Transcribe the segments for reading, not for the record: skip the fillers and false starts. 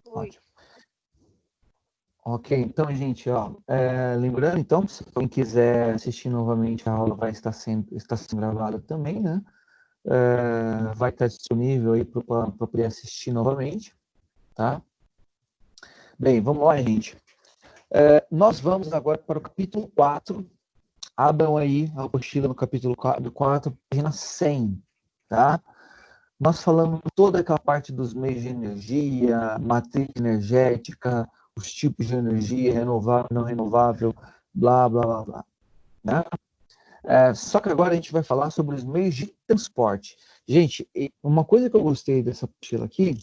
Oi. Ótimo. Ok, então, gente, ó, lembrando, então, se alguém quiser assistir novamente, a aula vai está sendo gravada também, né? Vai estar disponível aí para poder assistir novamente, tá? Bem, vamos lá, gente. Nós vamos agora para o capítulo 4. Abram aí a apostila no capítulo 4, página 100, tá? Nós falamos toda aquela parte dos meios de energia, matriz energética, os tipos de energia, renovável, não renovável, blá, blá, blá, blá. Né? Só que agora a gente vai falar sobre os meios de transporte. Gente, uma coisa que eu gostei dessa apostila aqui,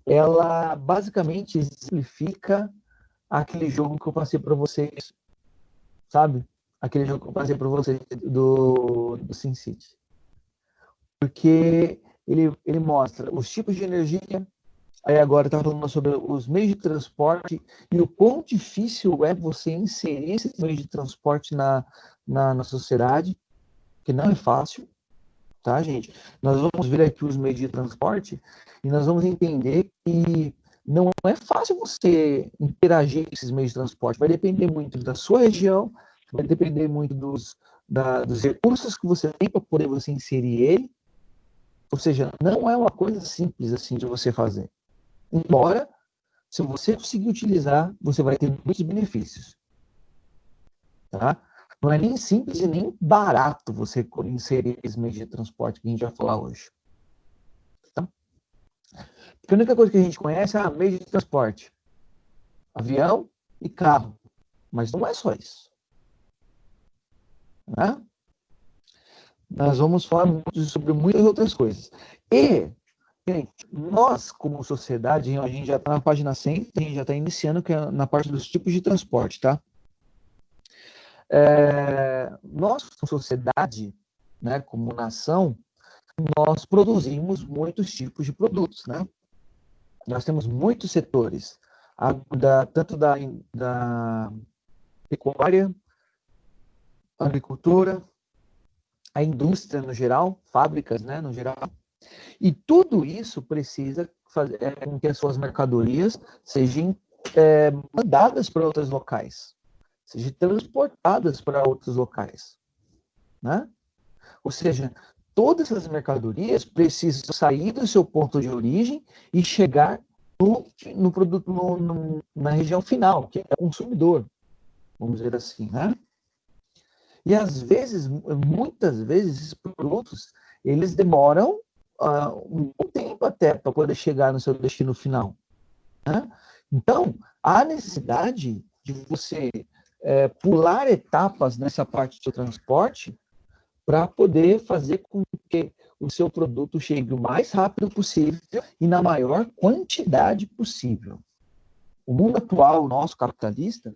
ela basicamente exemplifica aquele jogo que eu passei para vocês, sabe? Aquele jogo que eu passei para vocês do SimCity. Porque ele mostra os tipos de energia, aí agora está falando sobre os meios de transporte e o quão difícil é você inserir esses meios de transporte na sociedade, que não é fácil, tá, gente? Nós vamos ver aqui os meios de transporte e nós vamos entender que não é fácil você interagir com esses meios de transporte. Vai depender muito da sua região, vai depender muito dos recursos que você tem para poder você inserir ele. Ou seja, não é uma coisa simples assim de você fazer. Embora, se você conseguir utilizar, você vai ter muitos benefícios. Tá? Não é nem simples e nem barato você inserir esses meios de transporte que a gente vai falar hoje. Tá? Porque a única coisa que a gente conhece é meio de transporte. Avião e carro. Mas não é só isso. Né? Nós vamos falar sobre muitas outras coisas. E, gente, nós, como sociedade, a gente já está na página 100, a gente já está iniciando que é na parte dos tipos de transporte, tá? Nós, como sociedade, né, como nação, nós produzimos muitos tipos de produtos, né? Nós temos muitos setores, tanto da pecuária, agricultura, a indústria no geral, fábricas, né, no geral. E tudo isso precisa fazer com que as suas mercadorias sejam mandadas para outros locais, sejam transportadas para outros locais, né? Ou seja, todas essas mercadorias precisam sair do seu ponto de origem e chegar no produto, na região final, que é o consumidor, vamos dizer assim, né? E às vezes, muitas vezes, esses produtos, eles demoram um bom tempo até para poder chegar no seu destino final, né? Então, há necessidade de você pular etapas nessa parte do transporte para poder fazer com que o seu produto chegue o mais rápido possível e na maior quantidade possível. O mundo atual, nosso capitalista,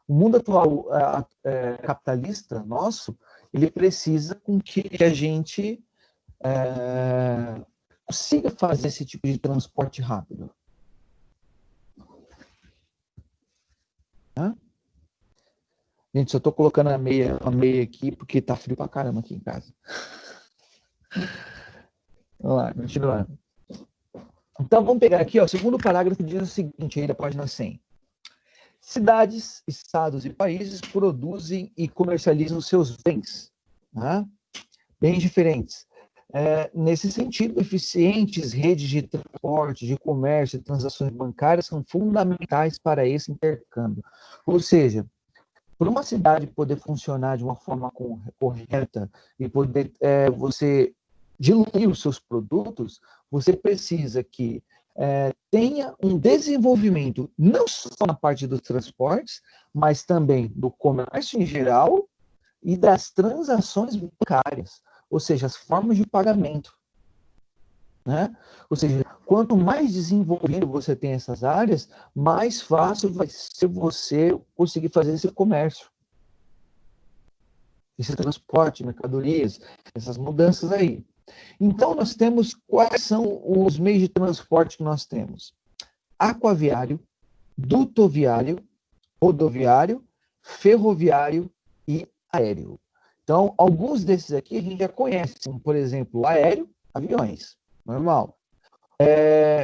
o mundo atual capitalista nosso, ele precisa com que a gente consiga fazer esse tipo de transporte rápido. Tá? Gente, só estou colocando a meia aqui porque tá frio pra caramba aqui em casa. Vamos lá, continuando. Então, vamos pegar aqui, ó, o segundo parágrafo diz o seguinte, aí da página 100. Cidades, estados e países produzem e comercializam seus bens, né? Bens diferentes. Nesse sentido, eficientes redes de transporte, de comércio e transações bancárias são fundamentais para esse intercâmbio. Ou seja, para uma cidade poder funcionar de uma forma correta e poder você diluir os seus produtos, você precisa que tenha um desenvolvimento não só na parte dos transportes, mas também do comércio em geral e das transações bancárias, ou seja, as formas de pagamento. Né? Ou seja, quanto mais desenvolvido você tem essas áreas, mais fácil vai ser você conseguir fazer esse comércio, esse transporte, mercadorias, essas mudanças aí. Então, nós temos quais são os meios de transporte que nós temos? Aquaviário, dutoviário, rodoviário, ferroviário e aéreo. Então, alguns desses aqui a gente já conhece, como, por exemplo, aéreo, aviões, normal.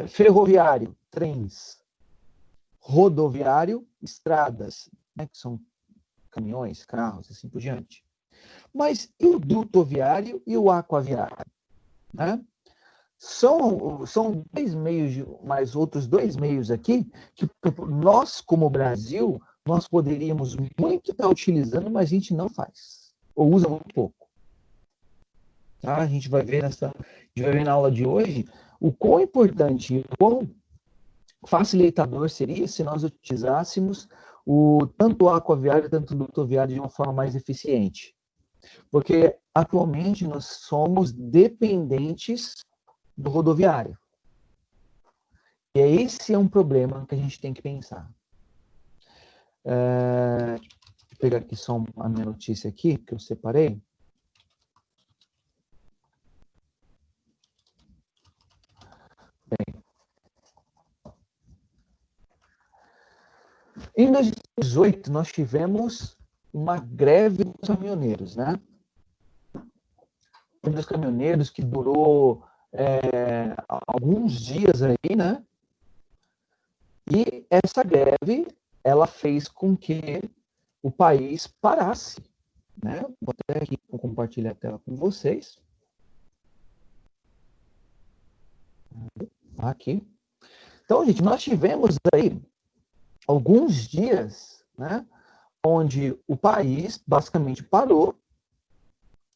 Ferroviário, trens. Rodoviário, estradas, né, que são caminhões, carros, assim por diante. Mas e o dutoviário e o aquaviário? Né? São dois meios, mais outros dois meios aqui, que nós, como Brasil, nós poderíamos muito estar utilizando, mas a gente não faz, ou usa muito pouco. Tá? A gente vai ver na aula de hoje o quão importante e o quão facilitador seria se nós utilizássemos tanto o aquaviário quanto o dutoviário de uma forma mais eficiente. Porque atualmente nós somos dependentes do rodoviário. E esse é um problema que a gente tem que pensar. Vou pegar aqui só a minha notícia aqui, que eu separei. Bem, em 2018, nós tivemos uma greve dos caminhoneiros, né? Dos caminhoneiros que durou alguns dias aí, né? E essa greve, ela fez com que o país parasse, né? Vou até aqui compartilhar a tela com vocês. Aqui. Então, gente, nós tivemos aí alguns dias, né? Onde o país basicamente parou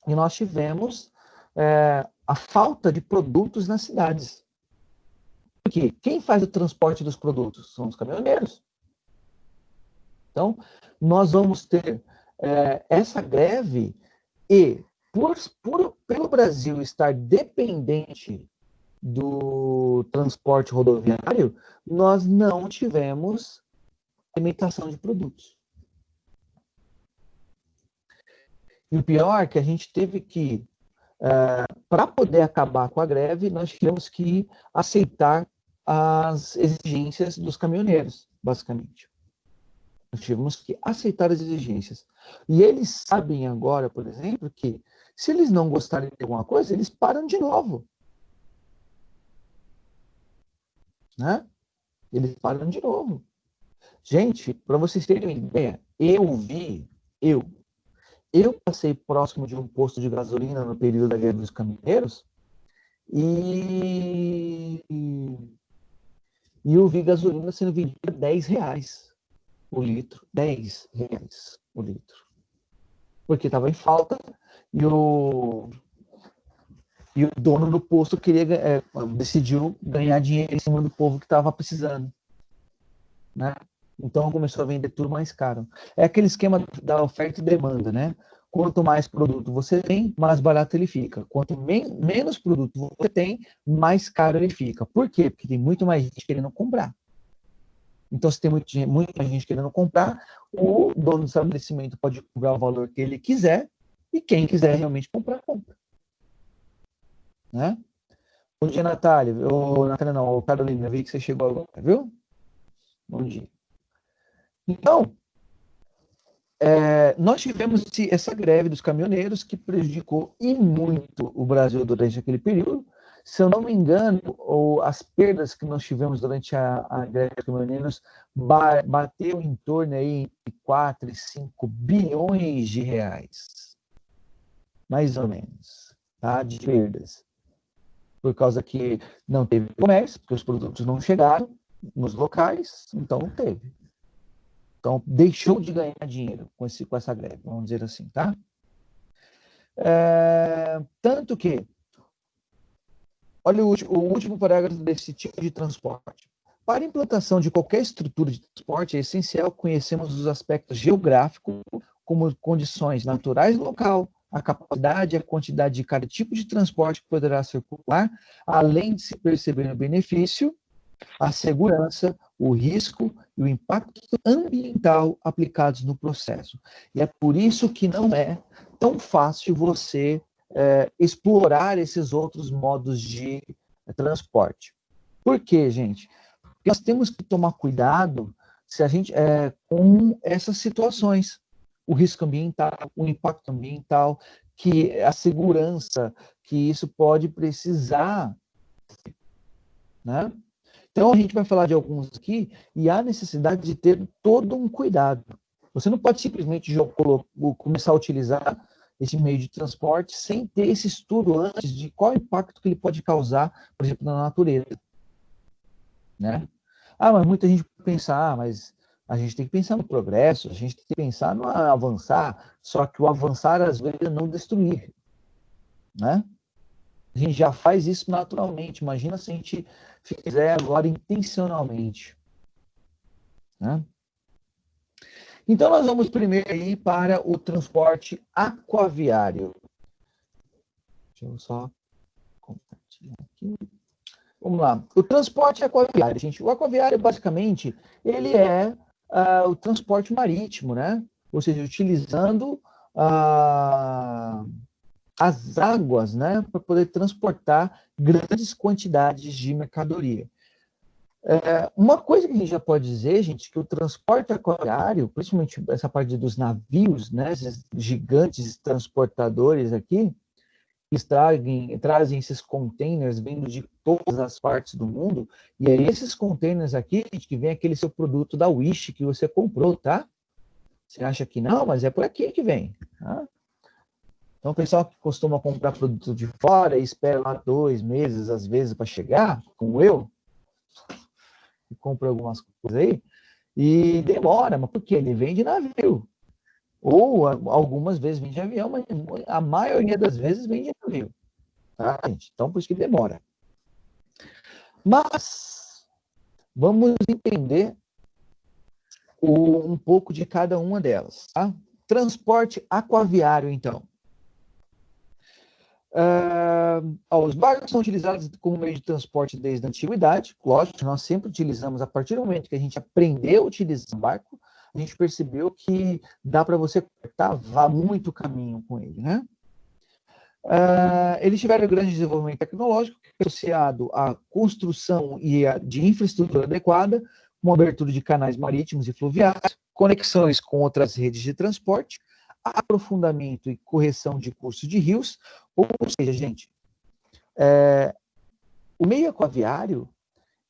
e nós tivemos a falta de produtos nas cidades. Porque quem faz o transporte dos produtos? São os caminhoneiros. Então, nós vamos ter essa greve e, pelo Brasil estar dependente do transporte rodoviário, nós não tivemos limitação de produtos. E o pior é que a gente teve que, para poder acabar com a greve, nós tivemos que aceitar as exigências dos caminhoneiros, basicamente. Nós tivemos que aceitar as exigências. E eles sabem agora, por exemplo, que se eles não gostarem de alguma coisa, eles param de novo. Né? Eles param de novo. Gente, para vocês terem uma ideia, eu passei próximo de um posto de gasolina no período da greve dos caminhoneiros e eu vi gasolina sendo vendida R$10 o litro. R$10 o litro. Porque estava em falta e o dono do posto decidiu ganhar dinheiro em cima do povo que estava precisando. Né? Então começou a vender tudo mais caro. É aquele esquema da oferta e demanda, né? Quanto mais produto você tem, mais barato ele fica. Quanto menos produto você tem, mais caro ele fica. Por quê? Porque tem muito mais gente querendo comprar. Então, se tem muita gente querendo comprar, o dono do estabelecimento pode cobrar o valor que ele quiser e quem quiser realmente comprar, compra. Né? Bom dia, Natália. Natália não, Carolina, vi que você chegou agora, viu? Bom dia. Então, nós tivemos essa greve dos caminhoneiros que prejudicou e muito o Brasil durante aquele período. Se eu não me engano, as perdas que nós tivemos durante a greve dos caminhoneiros bateu em torno aí de 4 e 5 bilhões de reais. Mais ou menos, tá? De perdas. Por causa que não teve comércio, porque os produtos não chegaram nos locais, então não teve. Então, deixou de ganhar dinheiro com essa greve, vamos dizer assim, tá? Tanto que, olha o último parágrafo desse tipo de transporte. Para a implantação de qualquer estrutura de transporte, é essencial conhecermos os aspectos geográficos, como condições naturais do local, a capacidade e a quantidade de cada tipo de transporte que poderá circular, além de se perceber o benefício, a segurança, o risco e o impacto ambiental aplicados no processo. E é por isso que não é tão fácil você explorar esses outros modos de transporte. Por quê, gente? Porque nós temos que tomar cuidado se a gente com essas situações. O risco ambiental, o impacto ambiental, que a segurança, que isso pode precisar né? Então, a gente vai falar de alguns aqui e há necessidade de ter todo um cuidado. Você não pode simplesmente começar a utilizar esse meio de transporte sem ter esse estudo antes de qual impacto que ele pode causar, por exemplo, na natureza, né? Mas muita gente pensa, mas a gente tem que pensar no progresso, a gente tem que pensar no avançar, só que o avançar, às vezes, é não destruir, né? A gente já faz isso naturalmente, imagina se a gente fizer agora intencionalmente, né? Então, nós vamos primeiro aí para o transporte aquaviário. Deixa eu só compartilhar aqui. Vamos lá. O transporte aquaviário, gente. O aquaviário, basicamente, ele é o transporte marítimo, né? Ou seja, utilizando as águas, né? Para poder transportar grandes quantidades de mercadoria. Uma coisa que a gente já pode dizer, gente, que o transporte aquaviário, principalmente essa parte dos navios, né? Esses gigantes transportadores aqui, trazem esses containers vindo de todas as partes do mundo, e é esses containers aqui, gente, que vem aquele seu produto da Wish que você comprou, tá? Você acha que não, mas é por aqui que vem, tá? Então, o pessoal que costuma comprar produto de fora e espera lá 2 meses, às vezes, para chegar, como eu, que compro algumas coisas aí, e demora, mas por quê? Ele vem de navio. Ou algumas vezes vem de avião, mas a maioria das vezes vem de navio. Tá, gente? Então, por isso que demora. Mas, vamos entender um pouco de cada uma delas. Tá? Transporte aquaviário, então. Os barcos são utilizados como meio de transporte desde a antiguidade. Lógico, nós sempre utilizamos, a partir do momento que a gente aprendeu a utilizar o barco, a gente percebeu que dá para você cortar muito caminho com ele, né? Eles tiveram grande desenvolvimento tecnológico associado à construção de infraestrutura adequada, com abertura de canais marítimos e fluviais, conexões com outras redes de transporte, aprofundamento e correção de cursos de rios, ou seja, gente, o meio aquaviário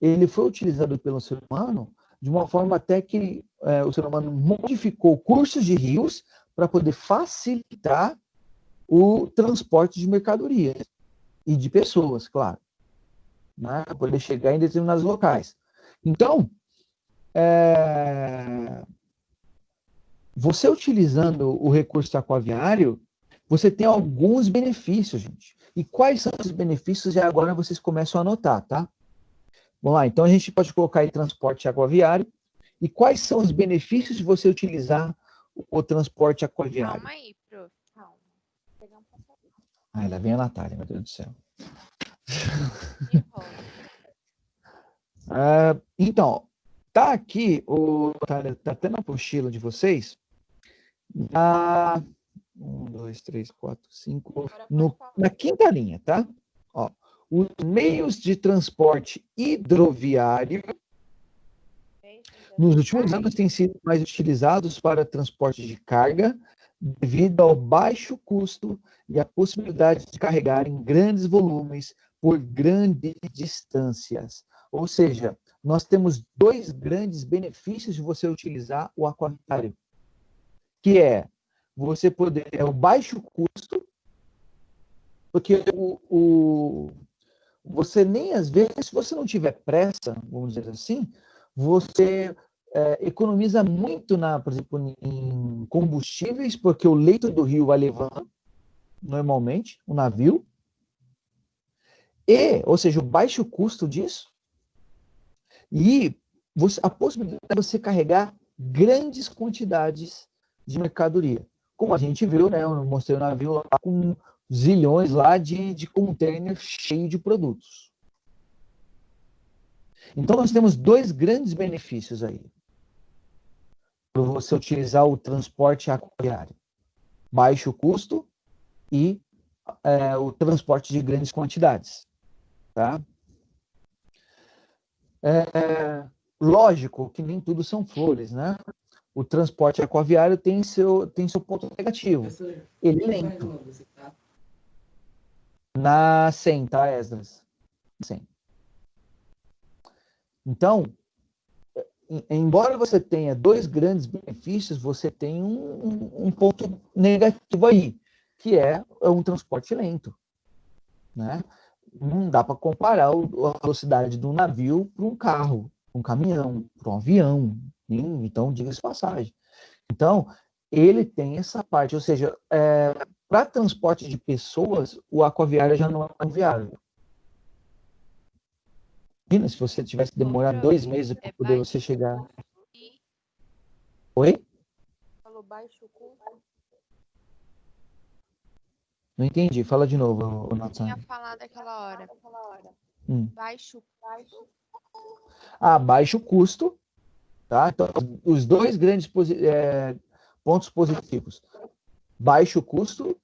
ele foi utilizado pelo ser humano de uma forma até que o ser humano modificou cursos de rios para poder facilitar o transporte de mercadorias e de pessoas, claro, né, para poder chegar em determinados locais. Então, você utilizando o recurso aquaviário, você tem alguns benefícios, gente. E quais são os benefícios? E agora vocês começam a anotar, tá? Vamos lá, então a gente pode colocar aí transporte aquaviário. E quais são os benefícios de você utilizar o transporte aquaviário? Calma aí, prof. Calma. Vou pegar um passarinho. Lá vem a Natália, meu Deus do céu. Então, tá aqui, tá até na apostila de vocês, na 1, 2, 3, 4, 5, na quinta linha, tá? Ó, os meios de transporte hidroviário nos últimos anos têm sido mais utilizados para transporte de carga devido ao baixo custo e a possibilidade de carregar em grandes volumes por grandes distâncias. Ou seja, nós temos 2 grandes benefícios de você utilizar o aquaviário, que é você poder, o baixo custo, porque você nem às vezes, se você não tiver pressa, vamos dizer assim, você economiza muito, por exemplo, em combustíveis, porque o leito do rio vai levando, normalmente, o navio, ou seja, o baixo custo disso, e a possibilidade de você carregar grandes quantidades de mercadoria. Como a gente viu, né? Eu mostrei o navio lá com zilhões lá de container cheio de produtos. Então, nós temos 2 grandes benefícios aí para você utilizar o transporte aquaviário. Baixo custo e o transporte de grandes quantidades. Tá? Lógico que nem tudo são flores, né? O transporte aquaviário tem seu ponto negativo. Ele é lento. Na 100, tá, Esdras? 100. Então, embora você tenha dois grandes benefícios, você tem um ponto negativo aí, que é um transporte lento, né? Não dá para comparar a velocidade do navio para um carro, um caminhão, para um avião. Então, diga-se passagem. Então, ele tem essa parte, ou seja, para transporte de pessoas, o aquaviário já não é viável. Imagina se você tivesse que demorar 2 meses para poder você chegar. Oi? Falou baixo custo. Não entendi. Fala de novo, Nathan. Tinha falado aquela hora. Baixo custo. Baixo custo, tá? Então, os dois grandes pontos positivos. Baixo custo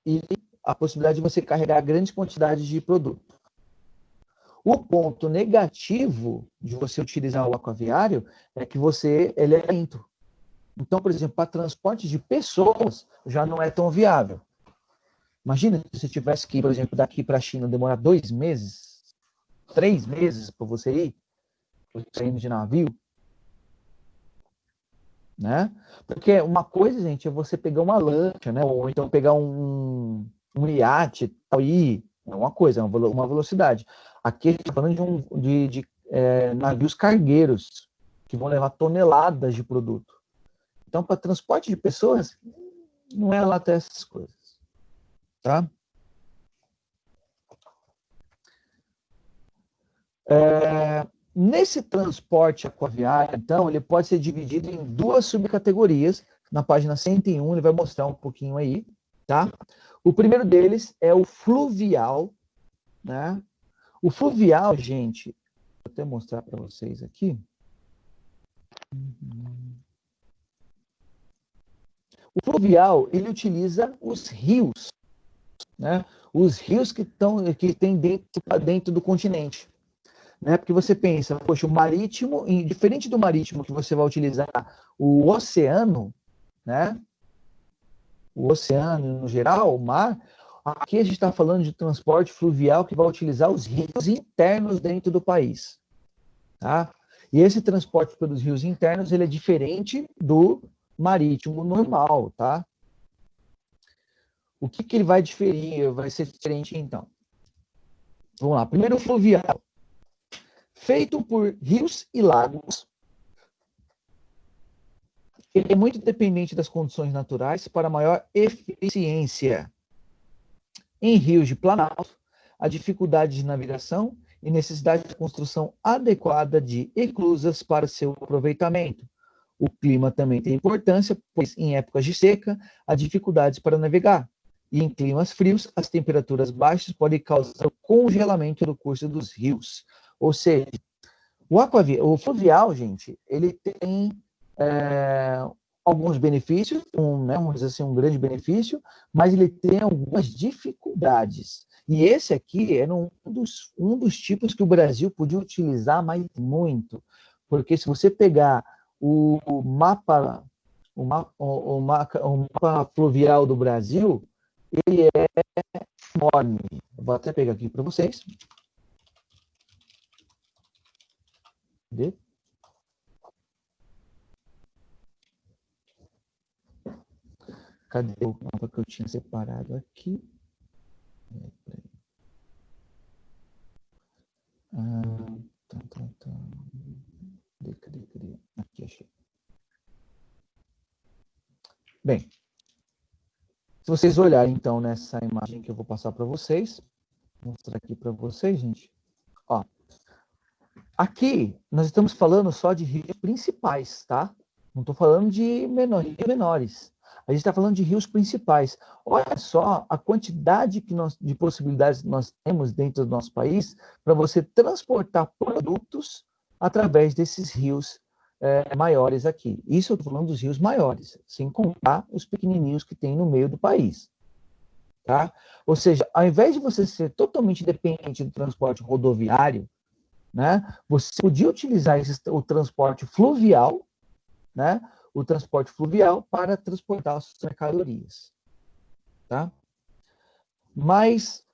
e a possibilidade de você carregar grandes quantidades de produto. O ponto negativo de você utilizar o aquaviário é que ele é lento. Então, por exemplo, para transporte de pessoas já não é tão viável. Imagina se você tivesse que ir, por exemplo, daqui para a China demorar 2 meses, 3 meses para você ir, saindo de navio, né? Porque uma coisa, gente, é você pegar uma lancha, né? Ou então pegar um iate e é uma coisa, é uma velocidade. Aqui a gente está falando de navios cargueiros que vão levar toneladas de produto. Então, para transporte de pessoas, não é lá até essas coisas, tá? Nesse transporte aquaviário, então, ele pode ser dividido em 2 subcategorias. Na página 101, ele vai mostrar um pouquinho aí, tá? O primeiro deles é o fluvial, né? O fluvial, gente, vou até mostrar para vocês aqui. O fluvial, ele utiliza os rios, né? Os rios que tem dentro do continente. Né? Porque você pensa, poxa, o marítimo, diferente do marítimo que você vai utilizar o oceano, né? O oceano no geral, o mar, aqui a gente está falando de transporte fluvial que vai utilizar os rios internos dentro do país, tá? E esse transporte pelos rios internos, ele é diferente do marítimo normal, tá? O que ele vai diferir, vai ser diferente então? Vamos lá, primeiro o fluvial. Feito por rios e lagos, ele é muito dependente das condições naturais para maior eficiência. Em rios de planalto, a dificuldade de navegação e necessidade de construção adequada de eclusas para seu aproveitamento. O clima também tem importância, pois em épocas de seca, há dificuldades para navegar. E em climas frios, as temperaturas baixas podem causar o congelamento do curso dos rios. Ou seja, o fluvial, gente, ele tem alguns benefícios, vamos dizer assim, um grande benefício, mas ele tem algumas dificuldades. E esse aqui era um dos tipos que o Brasil podia utilizar mais muito, porque se você pegar o mapa fluvial do Brasil, ele é enorme. Vou até pegar aqui para vocês. Cadê? Cadê o mapa que eu tinha separado aqui? Cadê? Aqui, achei. Bem, se vocês olharem, então, nessa imagem que eu vou passar para vocês, vou mostrar aqui para vocês, gente. Ó, aqui, nós estamos falando só de rios principais, tá? Não estou falando de menores. A gente está falando de rios principais. Olha só a quantidade de possibilidades que nós temos dentro do nosso país para você transportar produtos através desses rios maiores aqui. Isso eu estou falando dos rios maiores, sem contar os pequenininhos que tem no meio do país. Tá? Ou seja, ao invés de você ser totalmente dependente do transporte rodoviário, né, você podia utilizar o transporte fluvial, né, o transporte fluvial para transportar as suas mercadorias. Tá? Mas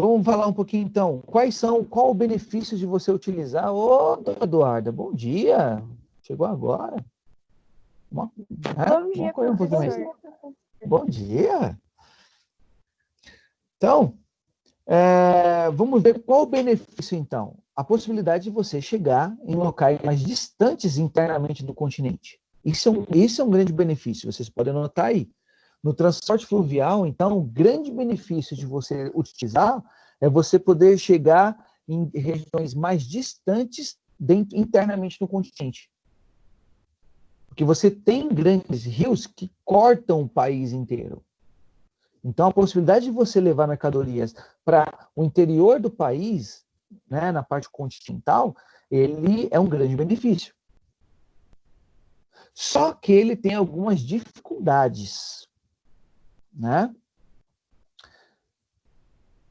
Vamos falar um pouquinho, então. Qual o benefício de você utilizar? Ô, dona Eduarda, bom dia. Chegou agora. Bom dia, Vamos um pouquinho mais. professor. Bom dia. Então, vamos ver qual o benefício, então. A possibilidade de você chegar em locais mais distantes internamente do continente. Isso é um grande benefício, vocês podem anotar aí. No transporte fluvial, então, o grande benefício de você utilizar é você poder chegar em regiões mais distantes internamente no continente. Porque você tem grandes rios que cortam o país inteiro. Então, a possibilidade de você levar mercadorias para o interior do país, né, na parte continental, ele é um grande benefício. Só que ele tem algumas dificuldades, né?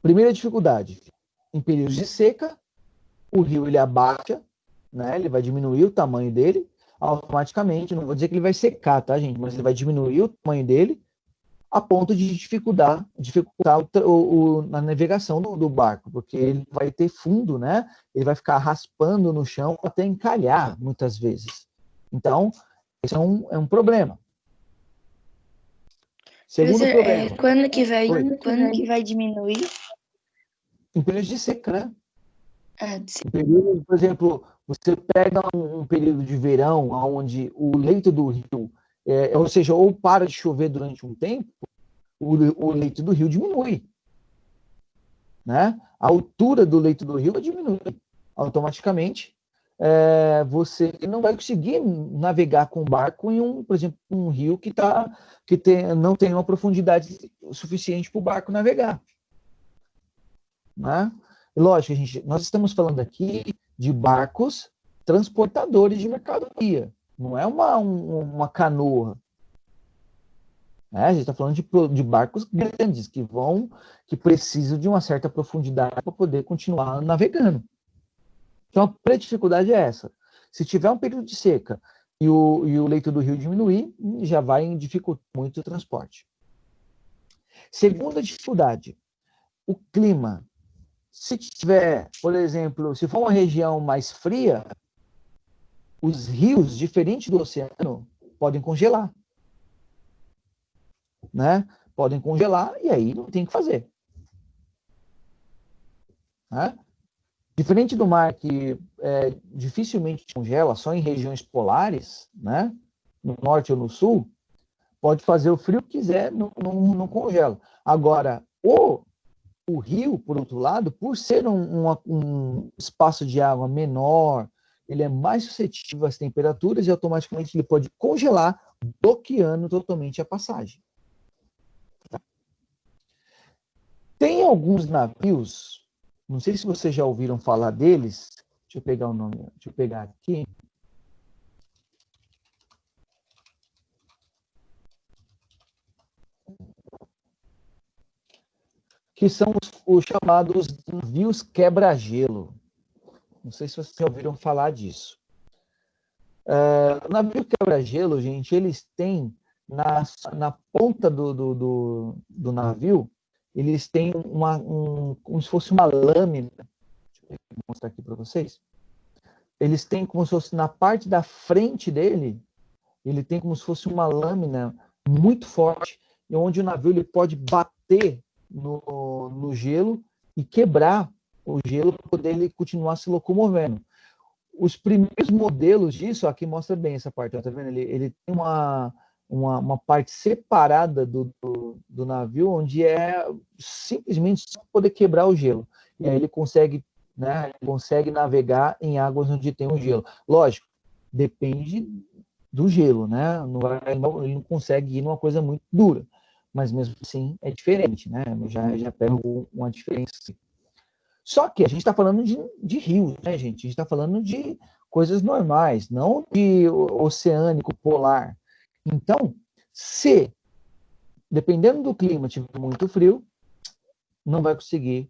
Primeira dificuldade, em períodos de seca, o rio ele abaixa, né? Ele vai diminuir o tamanho dele automaticamente. Não vou dizer que ele vai secar, tá, gente? Mas ele vai diminuir o tamanho dele a ponto de dificultar a navegação do barco, porque ele vai ter fundo, né? Ele vai ficar raspando no chão até encalhar, muitas vezes. Então, esse é um problema. Segundo problema. Quando que vai diminuir? Em períodos de seca, né? Sim. Período, por exemplo, você pega um período de verão onde o leito do rio, ou seja, ou para de chover durante um tempo, o leito do rio diminui. Né? A altura do leito do rio diminui automaticamente. Você não vai conseguir navegar com barco em por exemplo, um rio que não tem uma profundidade suficiente para o barco navegar. Né? Lógico, nós estamos falando aqui de barcos transportadores de mercadoria, não é uma canoa. A gente está falando de barcos grandes que precisam de uma certa profundidade para poder continuar navegando. Então, a primeira dificuldade é essa. Se tiver um período de seca e o leito do rio diminuir, já vai dificultar muito o transporte. Segunda dificuldade, o clima. Se tiver, por exemplo, se for uma região mais fria, os rios, diferente do oceano, podem congelar. Né? Podem congelar e aí não tem o que fazer. Né? Diferente do mar, que dificilmente congela, só em regiões polares, né? No norte ou no sul, pode fazer o frio que quiser, não congela. Agora, o rio, por outro lado, por ser um espaço de água menor, ele é mais suscetível às temperaturas e automaticamente ele pode congelar, bloqueando totalmente a passagem. Tem alguns navios, não sei se vocês já ouviram falar deles, deixa eu pegar o nome, deixa eu pegar aqui. Que são os chamados navios quebra-gelo. Não sei se vocês já ouviram falar disso. O navio quebra-gelo, gente, eles têm na ponta do navio, eles têm como se fosse uma lâmina. Deixa eu mostrar aqui para vocês. Eles têm como se fosse na parte da frente dele, ele tem como se fosse uma lâmina muito forte, onde o navio ele pode bater no gelo e quebrar o gelo para poder ele continuar se locomovendo. Os primeiros modelos disso, aqui mostra bem essa parte, tá vendo? Ele tem uma parte separada do navio, onde é simplesmente só poder quebrar o gelo. E aí ele consegue, né, ele consegue navegar em águas onde tem o gelo. Lógico, depende do gelo, né? Ele não consegue ir numa coisa muito dura. Mas mesmo assim é diferente, né? Já pego uma diferença. Só que a gente está falando de rios, né, gente? A gente está falando de coisas normais, não de oceânico, polar. Então, se, dependendo do clima, tiver muito frio, não vai conseguir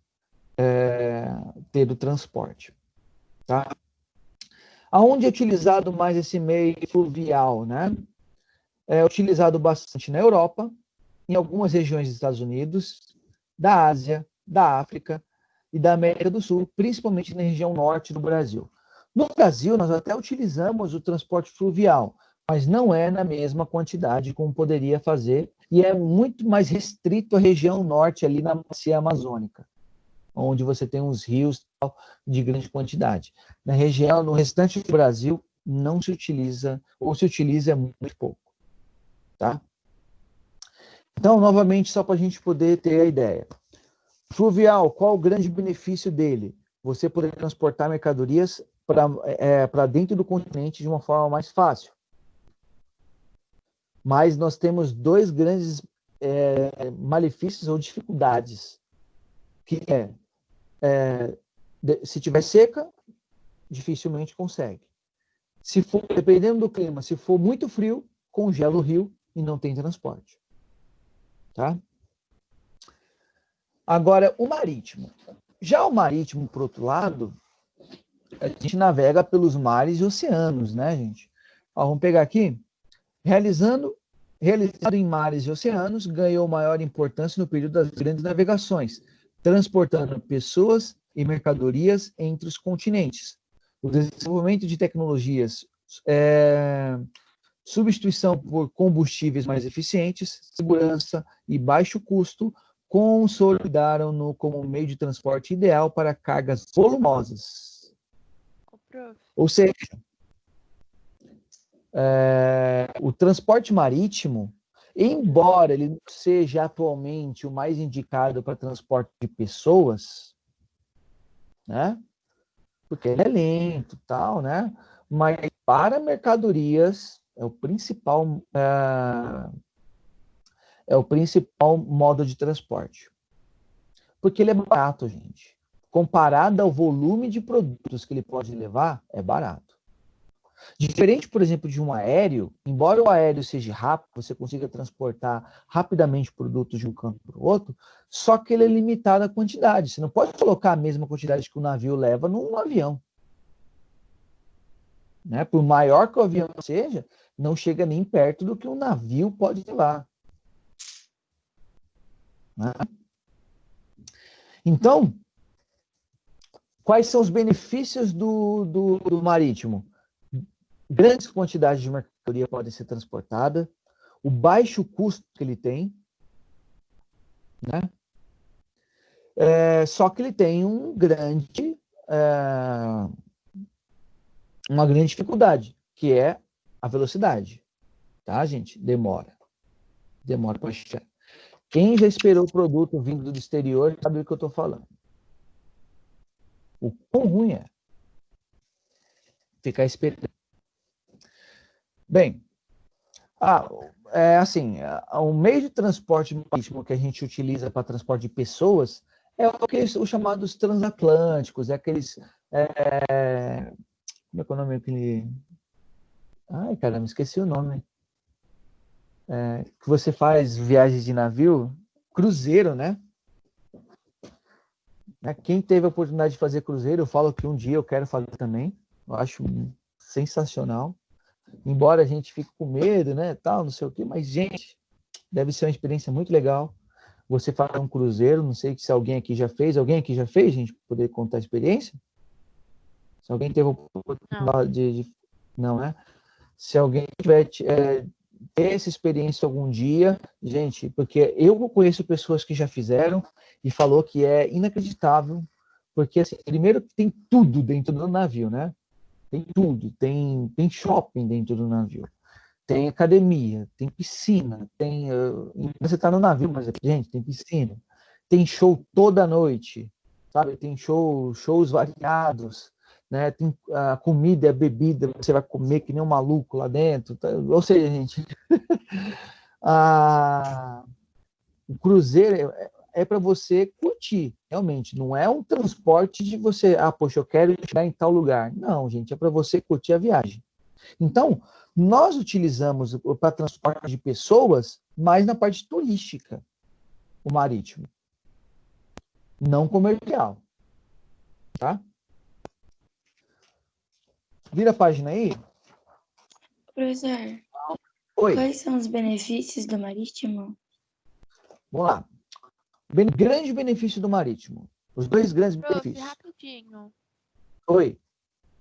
ter o transporte. Tá? Aonde é utilizado mais esse meio fluvial, né? É utilizado bastante na Europa, em algumas regiões dos Estados Unidos, da Ásia, da África, e da América do Sul, principalmente na região norte do Brasil. No Brasil, nós até utilizamos o transporte fluvial, mas não é na mesma quantidade como poderia fazer, e é muito mais restrito à região norte, ali na bacia amazônica, onde você tem uns rios de grande quantidade. Na região, no restante do Brasil, não se utiliza, ou se utiliza muito pouco. Tá? Então, novamente, só para a gente poder ter a ideia. Fluvial, qual o grande benefício dele? Você poder transportar mercadorias para dentro do continente de uma forma mais fácil. Mas nós temos dois grandes malefícios ou dificuldades. Que se tiver seca, dificilmente consegue. Se for, dependendo do clima, se for muito frio, congela o rio e não tem transporte. Tá? Agora, o marítimo. Já o marítimo, por outro lado, a gente navega pelos mares e oceanos, né, gente? Ó, vamos pegar aqui. Realizado em mares e oceanos, ganhou maior importância no período das grandes navegações, transportando pessoas e mercadorias entre os continentes. O desenvolvimento de tecnologias, substituição por combustíveis mais eficientes, segurança e baixo custo consolidaram-no como meio de transporte ideal para cargas volumosas. Ou seja, o transporte marítimo, embora ele seja atualmente o mais indicado para transporte de pessoas, né? Porque ele é lento, tal, né? Mas para mercadorias é o principal modo de transporte. Porque ele é barato, gente. Comparado ao volume de produtos que ele pode levar, é barato. Diferente, por exemplo, de um aéreo, embora o aéreo seja rápido, você consiga transportar rapidamente produtos de um canto para o outro, só que ele é limitado à quantidade. Você não pode colocar a mesma quantidade que o navio leva num avião. Né? Por maior que o avião seja, não chega nem perto do que um navio pode levar. Né? Então, quais são os benefícios do marítimo? Grandes quantidades de mercadoria podem ser transportadas, o baixo custo que ele tem, né? Só que ele tem uma grande dificuldade, que é a velocidade. Tá, gente? Demora para chegar. Quem já esperou o produto vindo do exterior sabe do que eu estou falando. O quão ruim é ficar esperando. Bem, o meio de transporte marítimo que a gente utiliza para transporte de pessoas é os chamados transatlânticos, aqueles... como é que é o nome daquele... Ai, caramba, esqueci o nome. Que você faz viagens de navio, cruzeiro, né? Quem teve a oportunidade de fazer cruzeiro, eu falo que um dia eu quero fazer também. Eu acho sensacional. Embora a gente fique com medo, né, tal, não sei o quê, mas, gente, deve ser uma experiência muito legal. Você fazer um cruzeiro, não sei se alguém aqui já fez, gente, poder contar a experiência? Se alguém teve a oportunidade não, né? Se alguém tiver ter essa experiência algum dia, gente, porque eu conheço pessoas que já fizeram e falou que é inacreditável, porque, assim, primeiro tem tudo dentro do navio, né? Tem tudo, tem shopping dentro do navio, tem academia, tem piscina, você está no navio, mas, gente, tem piscina, tem show toda noite, sabe? Tem shows variados, né? Tem a comida e a bebida, você vai comer que nem um maluco lá dentro, tá? Ou seja, gente, o cruzeiro é para você curtir, realmente, não é um transporte de você, poxa, eu quero chegar em tal lugar. Não, gente, é para você curtir a viagem. Então, nós utilizamos para transporte de pessoas mais na parte turística, o marítimo, não comercial. Tá? Vira a página aí. Professor, Oi. Quais são os benefícios do marítimo? Vamos lá. Grande benefício do marítimo. Os dois grandes Prof, benefícios. rapidinho. Oi.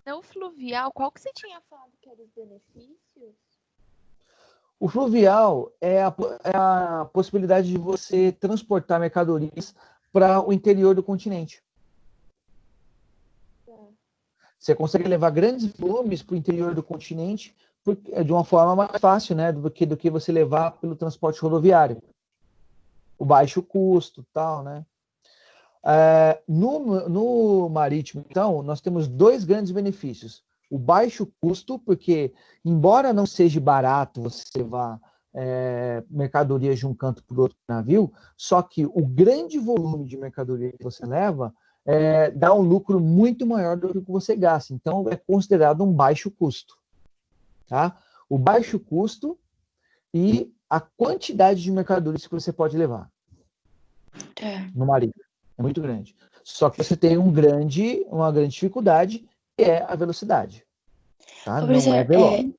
No fluvial, qual que você tinha falado que eram os benefícios? O fluvial é a possibilidade de você transportar mercadorias para o interior do continente. Você consegue levar grandes volumes para o interior do continente de uma forma mais fácil, né, do que você levar pelo transporte rodoviário. O baixo custo, tal, né? No marítimo, então, nós temos dois grandes benefícios. O baixo custo, porque, embora não seja barato você levar mercadorias de um canto para o outro navio, só que o grande volume de mercadoria que você leva dá um lucro muito maior do que o que você gasta. Então, é considerado um baixo custo. Tá? O baixo custo e a quantidade de mercadorias que você pode levar no marítimo. É muito grande. Só que você tem uma grande dificuldade, que é a velocidade. Tá? Não é veloz.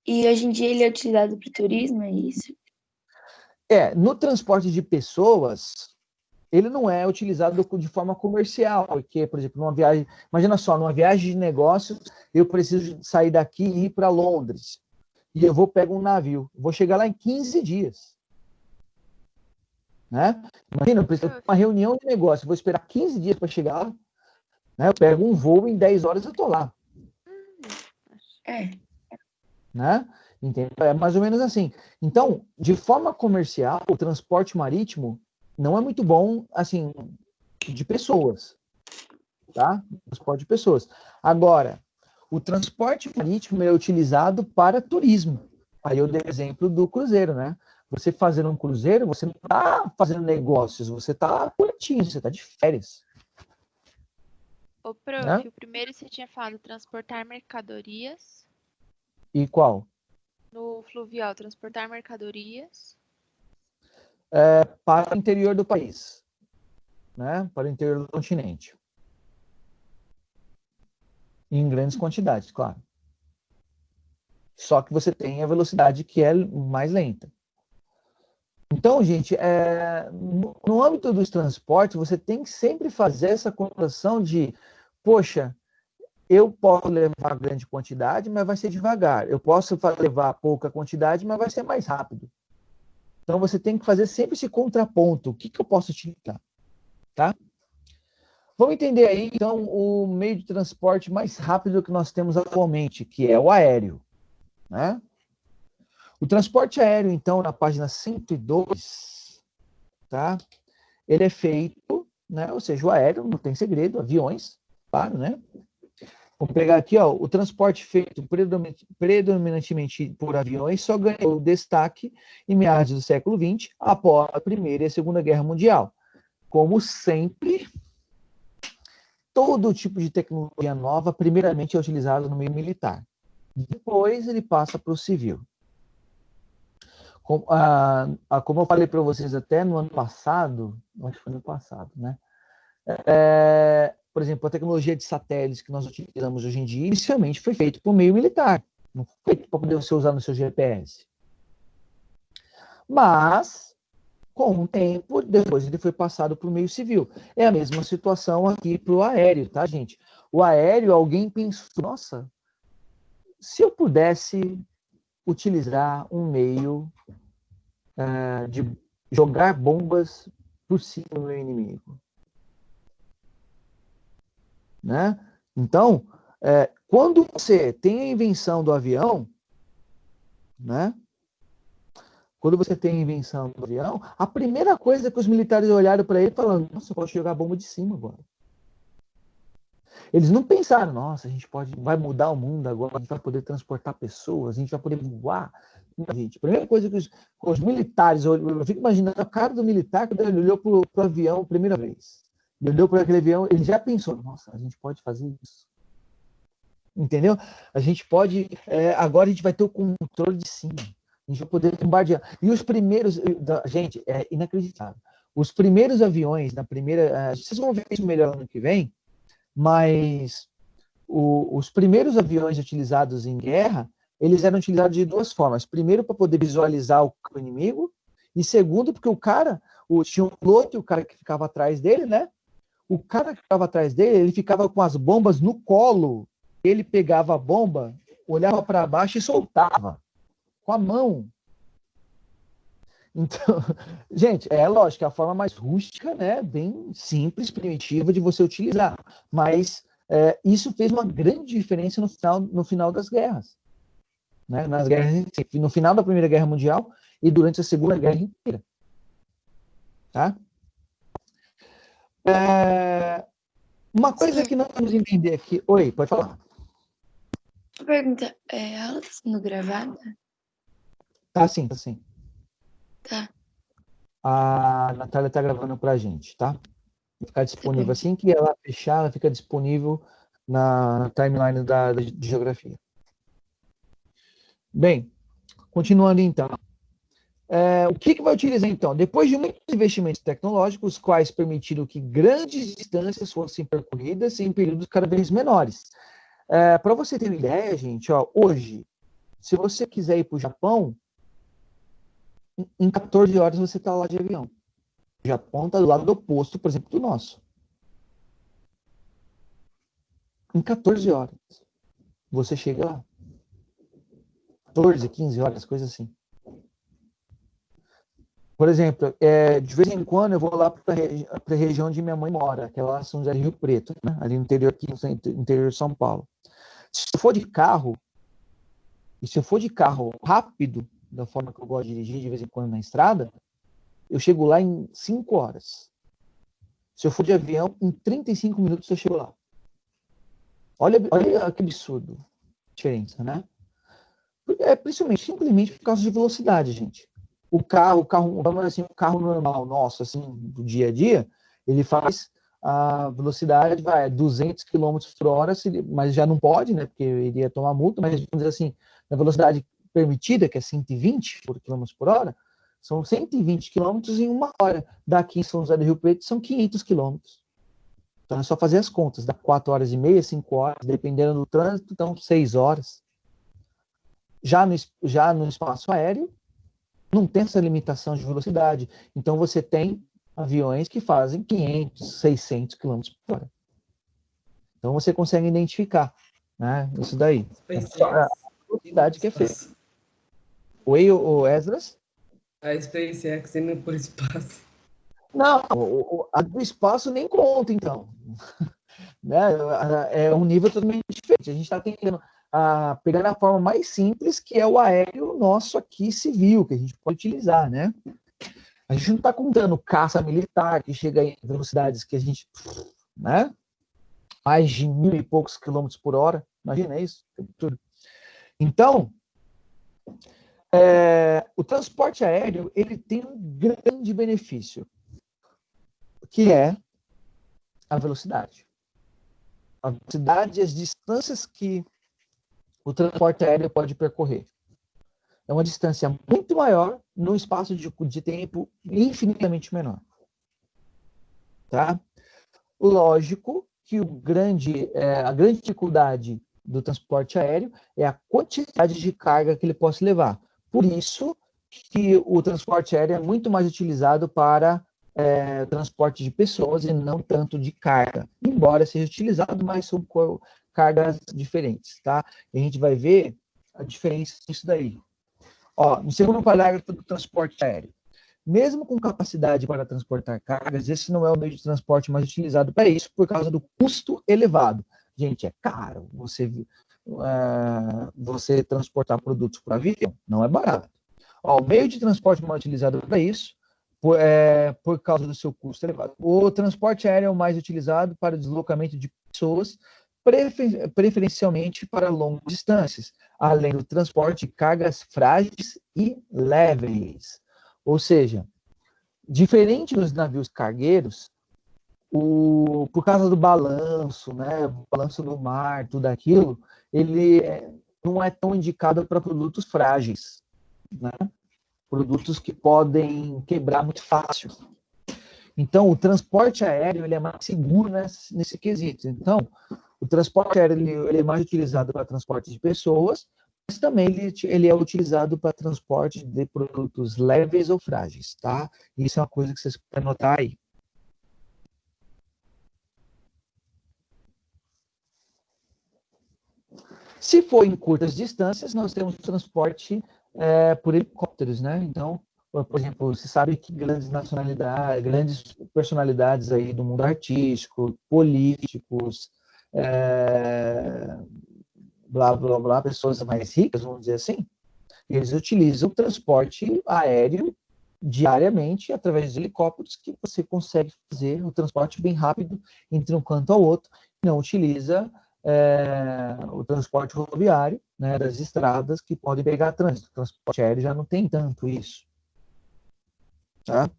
E hoje em dia ele é utilizado para o turismo, é isso? No transporte de pessoas, ele não é utilizado de forma comercial, porque, por exemplo, numa viagem, imagina só, numa viagem de negócios, eu preciso sair daqui e ir para Londres. E eu pego um navio. Vou chegar lá em 15 dias. Né? Imagina, eu preciso de uma reunião de negócio, vou esperar 15 dias para chegar lá. Né? Eu pego um voo, em 10 horas eu estou lá. Né? Entendeu? É mais ou menos assim. Então, de forma comercial, o transporte marítimo não é muito bom, assim, de pessoas. Tá? Transporte de pessoas. Agora, o transporte marítimo é utilizado para turismo. Aí eu dei o exemplo do cruzeiro, né? Você fazendo um cruzeiro, você não está fazendo negócios, você está curtindo, você está de férias. Ô, prof, né? O primeiro você tinha falado transportar mercadorias. E qual? No fluvial, transportar mercadorias. Para o interior do país. Né? Para o interior do continente. Em grandes quantidades, claro. Só que você tem a velocidade que é mais lenta. Então, gente, no âmbito dos transportes, você tem que sempre fazer essa comparação de, poxa, eu posso levar grande quantidade, mas vai ser devagar. Eu posso levar pouca quantidade, mas vai ser mais rápido. Então, você tem que fazer sempre esse contraponto. O que eu posso utilizar? Tá? Vamos entender aí, então, o meio de transporte mais rápido que nós temos atualmente, que é o aéreo. Né? O transporte aéreo, então, na página 102, tá? Ele é feito, né? Ou seja, o aéreo, não tem segredo, aviões, claro, né? Vamos pegar aqui, ó, o transporte feito predominantemente por aviões só ganhou destaque em meados do século XX, após a Primeira e a Segunda Guerra Mundial. Como sempre, todo tipo de tecnologia nova, primeiramente, é utilizado no meio militar. Depois, ele passa para o civil. Como eu falei para vocês até no ano passado, acho que foi no passado, né? Por exemplo, a tecnologia de satélites que nós utilizamos hoje em dia, inicialmente foi feito por meio militar, não foi feito para poder ser usado no seu GPS. Mas, com o tempo, depois ele foi passado para o meio civil. É a mesma situação aqui para o aéreo, tá, gente? O aéreo, alguém pensou, nossa, se eu pudesse utilizar um meio de jogar bombas por cima do meu inimigo. Né? Então, quando você tem a invenção do avião, né? Quando você tem a invenção do avião, a primeira coisa que os militares olharam para ele falando, nossa, eu posso jogar bomba de cima agora. Eles não pensaram, nossa, a gente vai mudar o mundo agora, a gente vai poder transportar pessoas, a gente vai poder voar. Não, gente, a primeira coisa que os militares, eu fico imaginando a cara do militar quando ele olhou para o avião a primeira vez. Ele olhou para aquele avião, ele já pensou, nossa, a gente pode fazer isso. Entendeu? A gente pode, agora a gente vai ter o controle de cima. A gente vai poder bombardear. E os primeiros, gente, é inacreditável. Os primeiros aviões, vocês vão ver isso melhor ano que vem, mas os primeiros aviões utilizados em guerra, eles eram utilizados de duas formas. Primeiro, para poder visualizar o inimigo, e segundo, porque tinha um piloto e o cara que ficava atrás dele, né? o cara que estava atrás dele, ele ficava com as bombas no colo, ele pegava a bomba, olhava para baixo e soltava com a mão. Então, gente, é lógico, é a forma mais rústica, né, bem simples, primitiva de você utilizar, mas isso fez uma grande diferença no final das guerras, né, nas guerras, no final da Primeira Guerra Mundial e durante a Segunda Guerra inteira, tá? Uma coisa que nós vamos entender aqui... Oi, pode falar. Uma pergunta, a aula está sendo gravada? Tá sim, tá sim. Tá. A Natália está gravando para a gente, tá? Vai ficar disponível. bom. Assim que ela fechar, ela fica disponível na timeline de geografia. Bem, continuando então. O que vai utilizar então? Depois de muitos investimentos tecnológicos, os quais permitiram que grandes distâncias fossem percorridas em períodos cada vez menores. Para você ter uma ideia, gente, ó, hoje, se você quiser ir para o Japão, em 14 horas você está lá de avião. O Japão está do lado oposto, por exemplo, do nosso. Em 14 horas você chega lá. 14, 15 horas, coisa assim. Por exemplo, de vez em quando eu vou lá para a região onde minha mãe mora, que é lá São José do Rio Preto, né? Ali no interior, aqui no interior de São Paulo. Se eu for de carro, e se eu for de carro rápido, da forma que eu gosto de dirigir de vez em quando na estrada, eu chego lá em 5 horas. Se eu for de avião, em 35 minutos eu chego lá. Olha que absurdo a diferença, né? Principalmente, simplesmente por causa de velocidade, gente. O carro, vamos assim, um carro normal nosso, assim, do dia a dia, ele faz a velocidade, 200 km por hora, mas já não pode, né, porque iria tomar multa, mas vamos dizer assim, na velocidade permitida, que é 120 km por hora, são 120 km em 1 hora. Daqui em São José do Rio Preto são 500 km. Então é só fazer as contas, dá 4 horas e meia, 5 horas, dependendo do trânsito, então 6 horas. Já no espaço aéreo, não tem essa limitação de velocidade. Então, você tem aviões que fazem 500, 600 km por hora. Então, você consegue identificar, né, isso daí. A velocidade que é feita. Oi, o Esdras? A SpaceX indo por espaço. Não, a do espaço nem conta, então. Né? É um nível totalmente diferente. A gente está tentando pegar a forma mais simples, que é o aéreo nosso aqui civil, que a gente pode utilizar, né? A gente não está contando caça militar, que chega em velocidades que a gente, né? Mais de 1.000 e poucos quilômetros por hora. Imagina isso. Então, o transporte aéreo, ele tem um grande benefício, que é a velocidade. A velocidade e as distâncias que o transporte aéreo pode percorrer. É uma distância muito maior num espaço de tempo infinitamente menor. Tá? Lógico que a grande dificuldade do transporte aéreo é a quantidade de carga que ele possa levar. Por isso que o transporte aéreo é muito mais utilizado para transporte de pessoas e não tanto de carga. Embora seja utilizado, mas são cargas diferentes, tá? E a gente vai ver a diferença disso daí. Ó, no segundo parágrafo do transporte aéreo. Mesmo com capacidade para transportar cargas, esse não é o meio de transporte mais utilizado para isso, por causa do custo elevado. Gente, é caro você transportar produtos por avião, não é barato. Ó, o meio de transporte mais utilizado para isso, por causa do seu custo elevado. O transporte aéreo é o mais utilizado para o deslocamento de pessoas, preferencialmente para longas distâncias, além do transporte de cargas frágeis e leves. Ou seja, diferente dos navios cargueiros, por causa do balanço, né, o balanço do mar, tudo aquilo, ele não é tão indicado para produtos frágeis, né? Produtos que podem quebrar muito fácil. Então, o transporte aéreo ele é mais seguro nesse quesito. Então, o transporte aéreo ele é mais utilizado para transporte de pessoas, mas também ele é utilizado para transporte de produtos leves ou frágeis, tá? Isso é uma coisa que vocês podem notar aí. Se for em curtas distâncias, nós temos transporte por helicópteros, né? Então, por exemplo, você sabe que grandes nacionalidades, grandes personalidades aí do mundo artístico, políticos, blá, blá, blá, pessoas mais ricas, vamos dizer assim, eles utilizam o transporte aéreo diariamente através de helicópteros que você consegue fazer o transporte bem rápido entre um canto ao outro, não utiliza o transporte rodoviário, né, das estradas que podem pegar trânsito. O transporte aéreo já não tem tanto isso. Tá?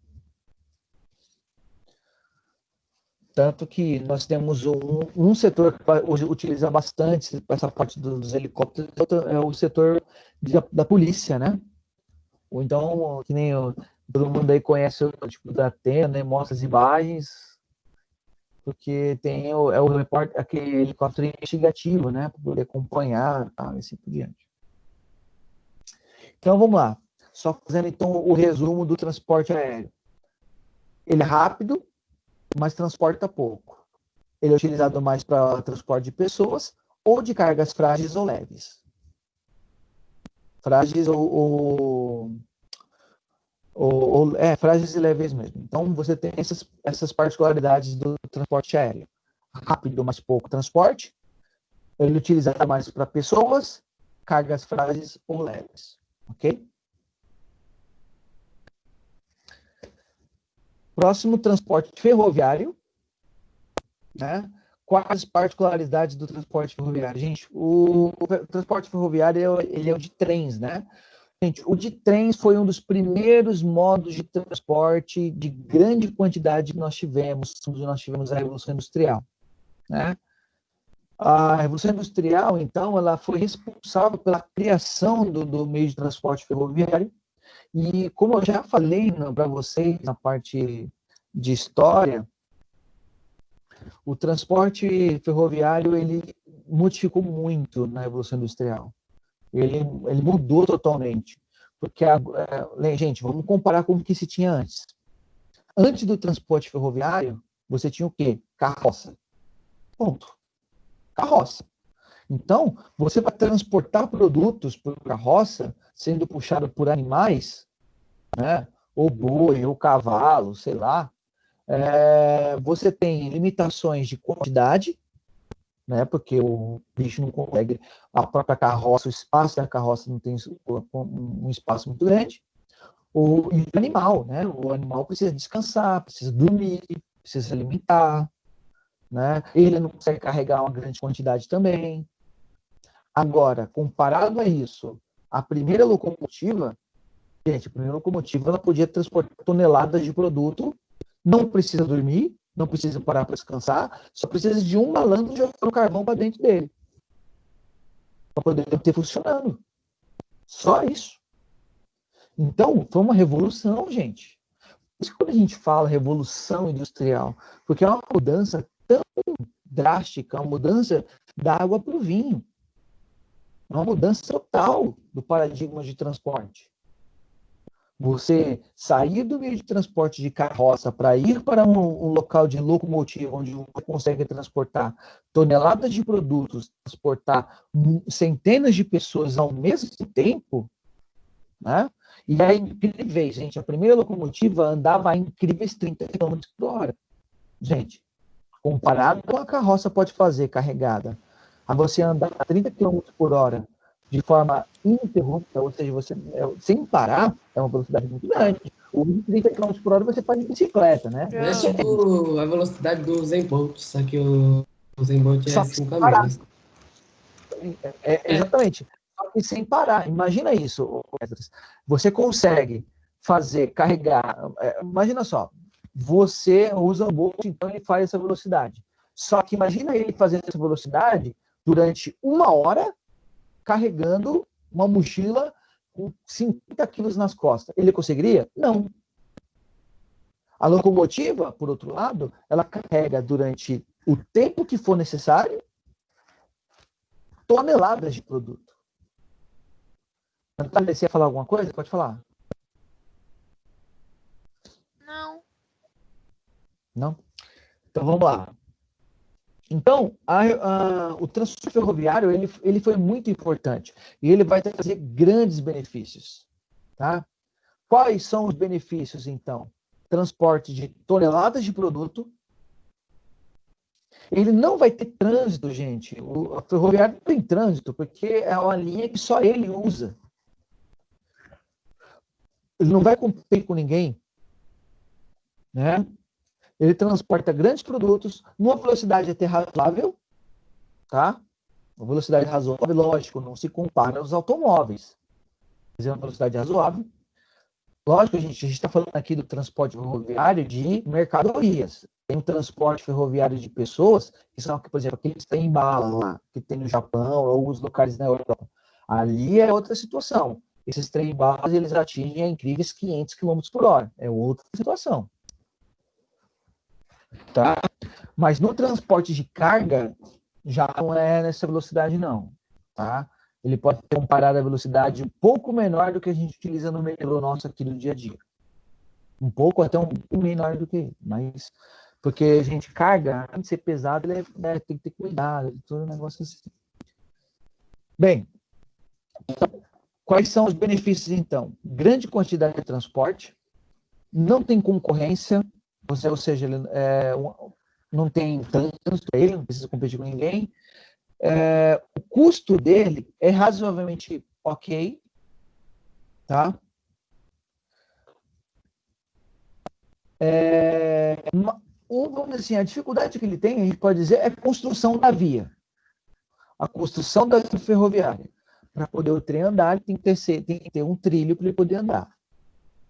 Tanto que nós temos um setor que utiliza bastante essa parte dos helicópteros, é o setor da polícia, né? Ou então, que nem todo mundo aí conhece o tipo da Atena, né? Mostra as imagens, porque tem aquele helicóptero investigativo, né? Para poder acompanhar e assim por diante. Então, vamos lá. Só fazendo, então, o resumo do transporte aéreo. Ele é rápido, mas transporta pouco. Ele é utilizado mais para transporte de pessoas ou de cargas frágeis ou leves. Frágeis frágeis e leves mesmo. Então, você tem essas particularidades do transporte aéreo. Rápido, mas pouco transporte. Ele é utilizado mais para pessoas, cargas frágeis ou leves. Ok? Próximo, transporte ferroviário. Né? Quais as particularidades do transporte ferroviário? Gente, o transporte ferroviário ele é o de trens, né? Gente, o de trens foi um dos primeiros modos de transporte de grande quantidade que nós tivemos a Revolução Industrial, né? A Revolução Industrial, então, ela foi responsável pela criação do meio de transporte ferroviário e, como eu já falei para vocês na parte de história, o transporte ferroviário ele modificou muito na Revolução Industrial. Ele mudou totalmente. Porque, gente, vamos comparar com o que se tinha antes. Antes do transporte ferroviário, você tinha o quê? Carroça. Ponto. Carroça. Então, você vai transportar produtos por carroça, sendo puxado por animais, né? Ou boi, ou cavalo, sei lá. Você tem limitações de quantidade, né? Porque o bicho não consegue, a própria carroça, o espaço da carroça não tem um espaço muito grande. E o animal, né? O animal precisa descansar, precisa dormir, precisa se alimentar, né? Ele não consegue carregar uma grande quantidade também. Agora, comparado a isso, a primeira locomotiva, gente, a primeira locomotiva ela podia transportar toneladas de produto, não precisa dormir, não precisa parar para descansar, só precisa de um malandro jogando o carvão para dentro dele. Para poder ter funcionando. Só isso. Então, foi uma revolução, gente. Por isso que quando a gente fala revolução industrial, porque é uma mudança tão drástica, uma mudança da água para o vinho. É uma mudança total do paradigma de transporte. Você sair do meio de transporte de carroça para ir para um local de locomotiva, onde você consegue transportar toneladas de produtos, transportar centenas de pessoas ao mesmo tempo, né? E é incrível, gente. A primeira locomotiva andava a incríveis 30 km por hora. Gente, comparado com a carroça pode fazer carregada, a você andar a 30 km por hora de forma ininterrupta, ou seja, você sem parar, é uma velocidade muito grande. O 30 km por hora você faz de bicicleta, né? É tipo a velocidade do Usain Bolt, só que o Usain Bolt é 5 a menos. Exatamente. Só que sem parar. Imagina isso, Pedras. Você consegue carregar. Imagina só, você usa o Bolt, então ele faz essa velocidade. Só que imagina ele fazendo essa velocidade durante 1 hora, carregando uma mochila com 50 quilos nas costas. Ele conseguiria? Não. A locomotiva, por outro lado, ela carrega durante o tempo que for necessário toneladas de produto. Natália, você ia falar alguma coisa? Pode falar. Não. Não? Então vamos lá. Então, o transporte ferroviário ele foi muito importante e ele vai trazer grandes benefícios. Tá? Quais são os benefícios, então? Transporte de toneladas de produto. Ele não vai ter trânsito, gente. O ferroviário não tem trânsito, porque é uma linha que só ele usa. Ele não vai competir com ninguém. Né? Ele transporta grandes produtos numa velocidade até razoável, tá? Uma velocidade razoável, lógico, não se compara aos automóveis. Mas é uma velocidade razoável. Lógico, a gente está falando aqui do transporte ferroviário de mercadorias. Tem o transporte ferroviário de pessoas, que são, por exemplo, aqueles que tem em bala lá, que tem no Japão ou alguns locais na Europa. Ali é outra situação. Esses trem-balas, eles atingem a incríveis 500 km por hora. É outra situação. Tá? Mas no transporte de carga, já não é nessa velocidade, não. Tá? Ele pode ter uma parada de velocidade um pouco menor do que a gente utiliza no metrô nosso aqui no dia a dia. Um pouco, até um pouco menor do que, mas porque a gente carga, antes de ser pesado, ele tem que ter cuidado, todo um negócio assim. Bem, quais são os benefícios, então? Grande quantidade de transporte, não tem concorrência, ou seja, ele, não tem trânsito, ele não precisa competir com ninguém. O custo dele é razoavelmente ok, tá? Vamos dizer assim, a dificuldade que ele tem, a gente pode dizer, é a construção da via. A construção da via ferroviária. Para poder o trem andar, tem que ter um trilho para ele poder andar.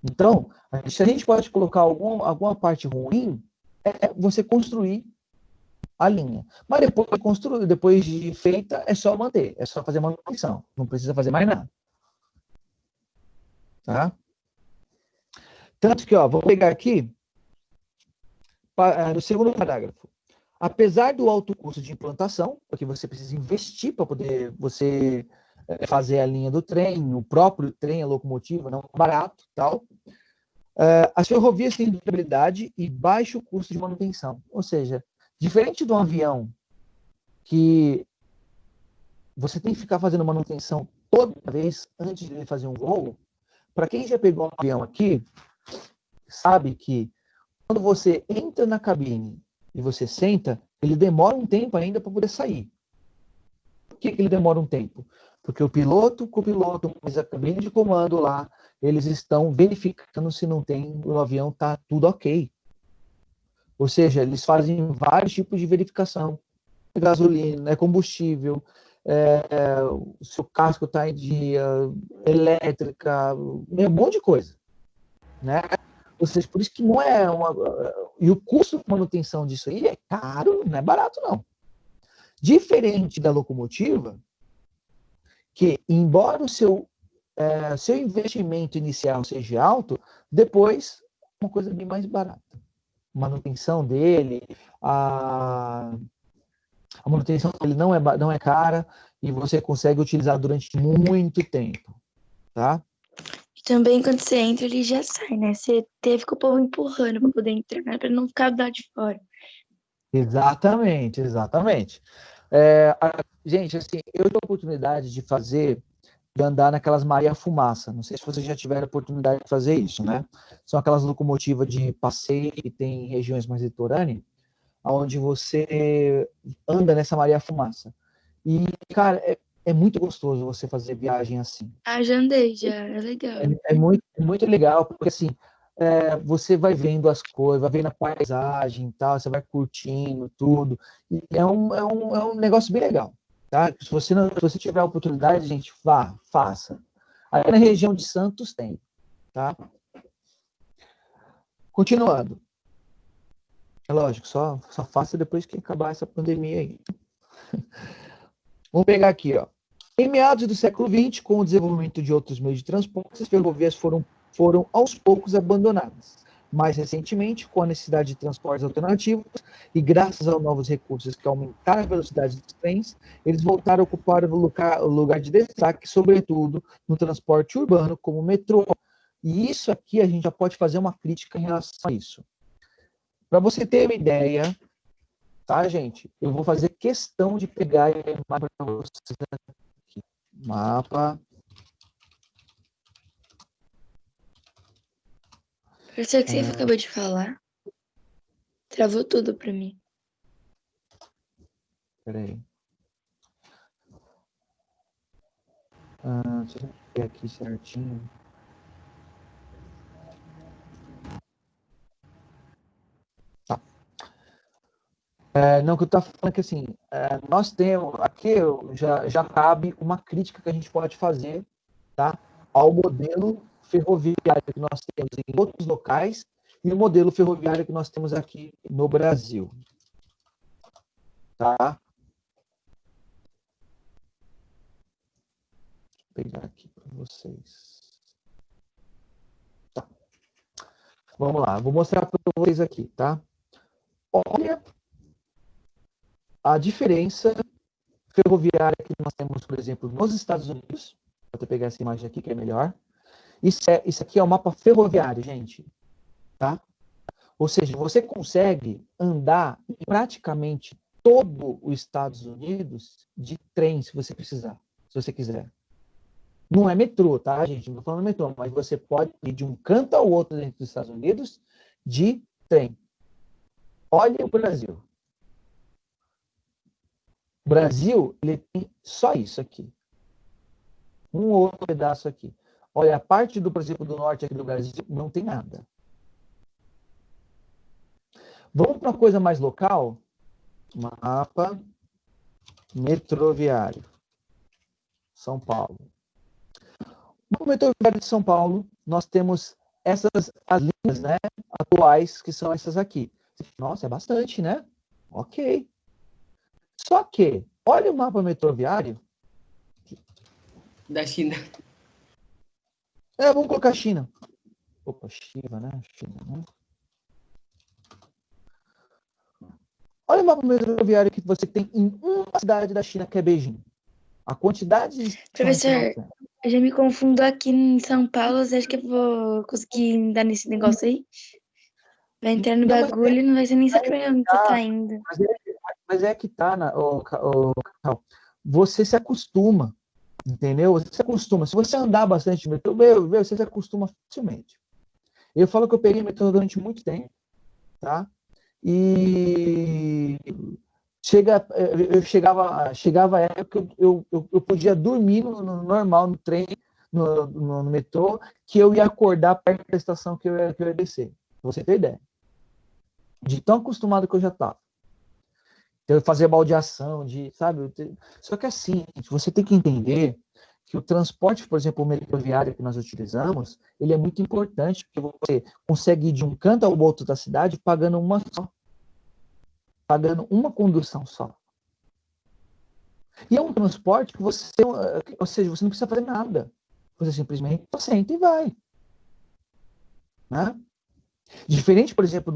Então, se a gente pode colocar alguma parte ruim, é você construir a linha. Mas depois de feita, é só manter, é só fazer manutenção. Não precisa fazer mais nada. Tá? Tanto que, vou pegar aqui, no segundo parágrafo. Apesar do alto custo de implantação, porque você precisa investir para poder você fazer a linha do trem, o próprio trem, a locomotiva, não é barato, tal. As ferrovias têm durabilidade e baixo custo de manutenção. Ou seja, diferente de um avião que você tem que ficar fazendo manutenção toda vez antes de ele fazer um voo, para quem já pegou um avião aqui, sabe que quando você entra na cabine e você senta, ele demora um tempo ainda para poder sair. Por que ele demora um tempo? Porque o piloto, copiloto, mas a cabine de comando lá, eles estão verificando se não tem, o avião está tudo ok. Ou seja, eles fazem vários tipos de verificação. Gasolina, combustível, o seu casco está em dia, elétrica, um monte de coisa. Né? Ou seja, por isso que não é e o custo de manutenção disso aí é caro, não é barato, não. Diferente da locomotiva, que, embora o seu investimento inicial seja alto, depois é uma coisa bem mais barata. A manutenção dele, a manutenção dele não é cara e você consegue utilizar durante muito tempo. Tá? Também quando você entra, ele já sai, né? Você teve com o povo empurrando para poder entrar, né? Para não ficar do lado de fora. Exatamente. Gente, assim, eu tive a oportunidade de andar naquelas Maria Fumaça. Não sei se vocês já tiveram a oportunidade de fazer isso, né? São aquelas locomotivas de passeio que tem em regiões mais litorâneas, onde você anda nessa Maria Fumaça. E, cara, é muito gostoso você fazer viagem assim. Já andei, já. É legal. É muito legal, porque assim, você vai vendo as coisas, vai vendo a paisagem e tal, você vai curtindo tudo. E é um negócio bem legal. Tá? Se você tiver a oportunidade, gente, faça. Aí na região de Santos tem. Tá? Continuando. É lógico, só faça depois que acabar essa pandemia aí. Vamos pegar aqui, ó. Em meados do século XX, com o desenvolvimento de outros meios de transporte, as ferrovias foram aos poucos abandonadas. Mais recentemente, com a necessidade de transportes alternativos e graças aos novos recursos que aumentaram a velocidade dos trens, eles voltaram a ocupar o lugar de destaque, sobretudo no transporte urbano, como o metrô. E isso aqui a gente já pode fazer uma crítica em relação a isso. Para você ter uma ideia, Tá, gente? Eu vou fazer questão de pegar a imagem para vocês aqui. Mapa. Professor, o que você acabou de falar? Travou tudo pra mim. Peraí. Deixa eu ver aqui certinho. Tá. Não, o que eu estava falando é que assim, nós temos, aqui já cabe uma crítica que a gente pode fazer, tá, ao modelo ferroviário que nós temos em outros locais e o modelo ferroviário que nós temos aqui no Brasil. Tá? Vou pegar aqui para vocês. Tá. Vamos lá, vou mostrar para vocês aqui, tá? Olha a diferença ferroviária que nós temos, por exemplo, nos Estados Unidos. Vou até pegar essa imagem aqui que é melhor. Isso aqui é o mapa ferroviário, gente. Tá? Ou seja, você consegue andar em praticamente todo os Estados Unidos de trem, se você precisar, se você quiser. Não é metrô, tá, gente? Não estou falando metrô, mas você pode ir de um canto ao outro dentro dos Estados Unidos de trem. Olha o Brasil. O Brasil, ele tem só isso aqui. Um ou outro pedaço aqui. Olha, a parte do, por exemplo, do norte aqui do Brasil não tem nada. Vamos para uma coisa mais local? Mapa metroviário. São Paulo. No metroviário de São Paulo, nós temos as linhas, né, atuais, que são essas aqui. Nossa, é bastante, né? Ok. Só que, olha o mapa metroviário. Da China. Vamos colocar China. Opa, China, né? China, né? Olha o mapa metroviário que você tem em uma cidade da China, que é Beijing. A quantidade de... Professor, eu já me confundo aqui em São Paulo. Você acha que eu vou conseguir dar nesse negócio aí? Vai entrar no bagulho e não vai ser nem saber pra onde você tá indo. Mas é que tá, você se acostuma, entendeu? Você se acostuma. Se você andar bastante de metrô, você se acostuma facilmente. Eu falo que eu peguei metrô durante muito tempo, tá? E chegava a época que eu podia dormir no normal, no trem, no metrô, que eu ia acordar perto da estação que eu ia descer. Pra você ter ideia. De tão acostumado que eu já estava. Então, eu fazia baldeação, sabe? Só que assim, você tem que entender que o transporte, por exemplo, o metroviário que nós utilizamos, ele é muito importante, porque você consegue ir de um canto ao outro da cidade pagando uma só. Pagando uma condução só. E é um transporte que você, ou seja, você não precisa fazer nada. Você simplesmente senta e vai. Né? Diferente, por exemplo,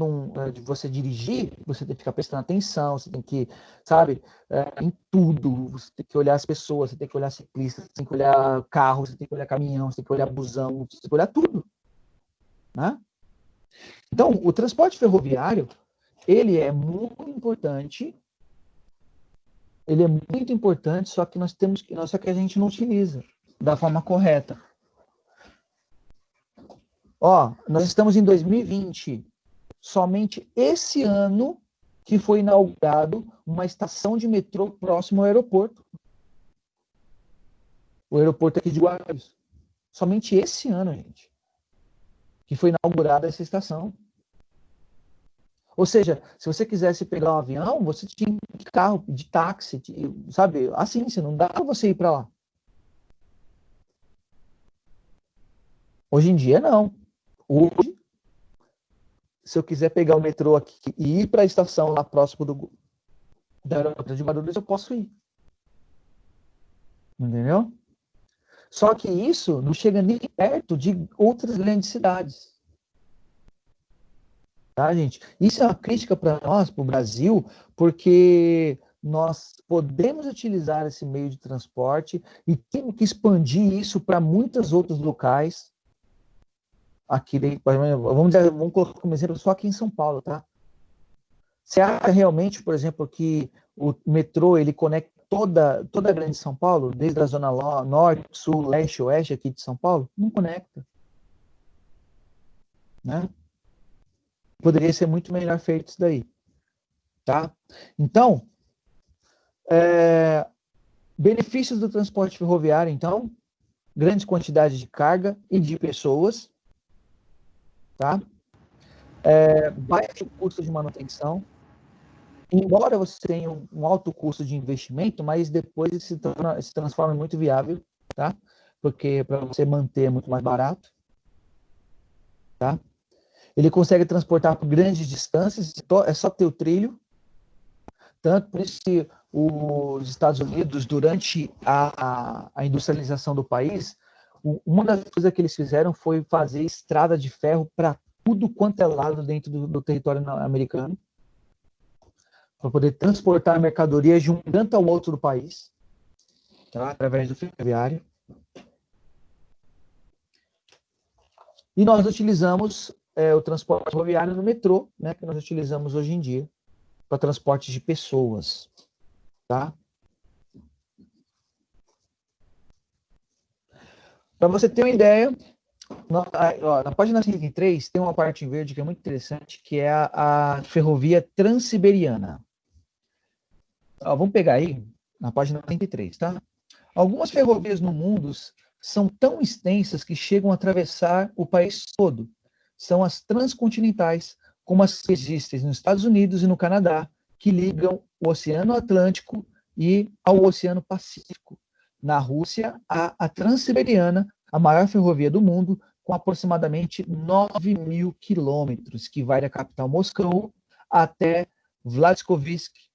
de você dirigir, você tem que ficar prestando atenção, você tem que, sabe, em tudo. Você tem que olhar as pessoas, você tem que olhar ciclistas, você tem que olhar carro, você tem que olhar caminhão, você tem que olhar busão, você tem que olhar tudo. Né? Então, o transporte ferroviário, ele é muito importante. Ele é muito importante, só que só que a gente não utiliza da forma correta. Ó, nós estamos em 2020. Somente esse ano que foi inaugurado uma estação de metrô próximo ao aeroporto. O aeroporto aqui de Guarulhos. Somente esse ano, gente, que foi inaugurada essa estação. Ou seja, se você quisesse pegar um avião, você tinha de carro, de táxi, sabe? Assim, você não dá para você ir para lá. Hoje em dia, não. Hoje, se eu quiser pegar o metrô aqui e ir para a estação lá próximo da aeroporto de Guarulhos, eu posso ir. Entendeu? Só que isso não chega nem perto de outras grandes cidades. Tá, gente? Isso é uma crítica para nós, para o Brasil, porque nós podemos utilizar esse meio de transporte e temos que expandir isso para muitos outros locais. Aqui, vamos colocar como exemplo só aqui em São Paulo, tá? Você acha realmente, por exemplo, que o metrô ele conecta toda a grande São Paulo, desde a zona norte, sul, leste, oeste aqui de São Paulo? Não conecta. Né? Poderia ser muito melhor feito isso daí. Tá? Então, benefícios do transporte ferroviário, então, grandes quantidades de carga e de pessoas, tá? Baixo custo de manutenção, embora você tenha um alto custo de investimento, mas depois se transforma em muito viável, tá? Porque para você manter é muito mais barato, tá? Ele consegue transportar por grandes distâncias, é só ter o trilho. Tanto por isso que os Estados Unidos, durante a industrialização do país, uma das coisas que eles fizeram foi fazer estrada de ferro para tudo quanto é lado dentro do território americano, para poder transportar mercadorias de um canto ao outro do país, tá? Através do ferroviário. E nós utilizamos o transporte ferroviário no metrô, né, que nós utilizamos hoje em dia, para transporte de pessoas. Tá? Para você ter uma ideia, na página 53 tem uma parte em verde que é muito interessante, que é a ferrovia Transiberiana. Vamos pegar aí, na página 53, tá? Algumas ferrovias no mundo são tão extensas que chegam a atravessar o país todo. São as transcontinentais, como as que existem nos Estados Unidos e no Canadá, que ligam o Oceano Atlântico e ao Oceano Pacífico. Na Rússia, a Transiberiana, a maior ferrovia do mundo, com aproximadamente 9.000 quilômetros, que vai da capital Moscou até Vladivostok,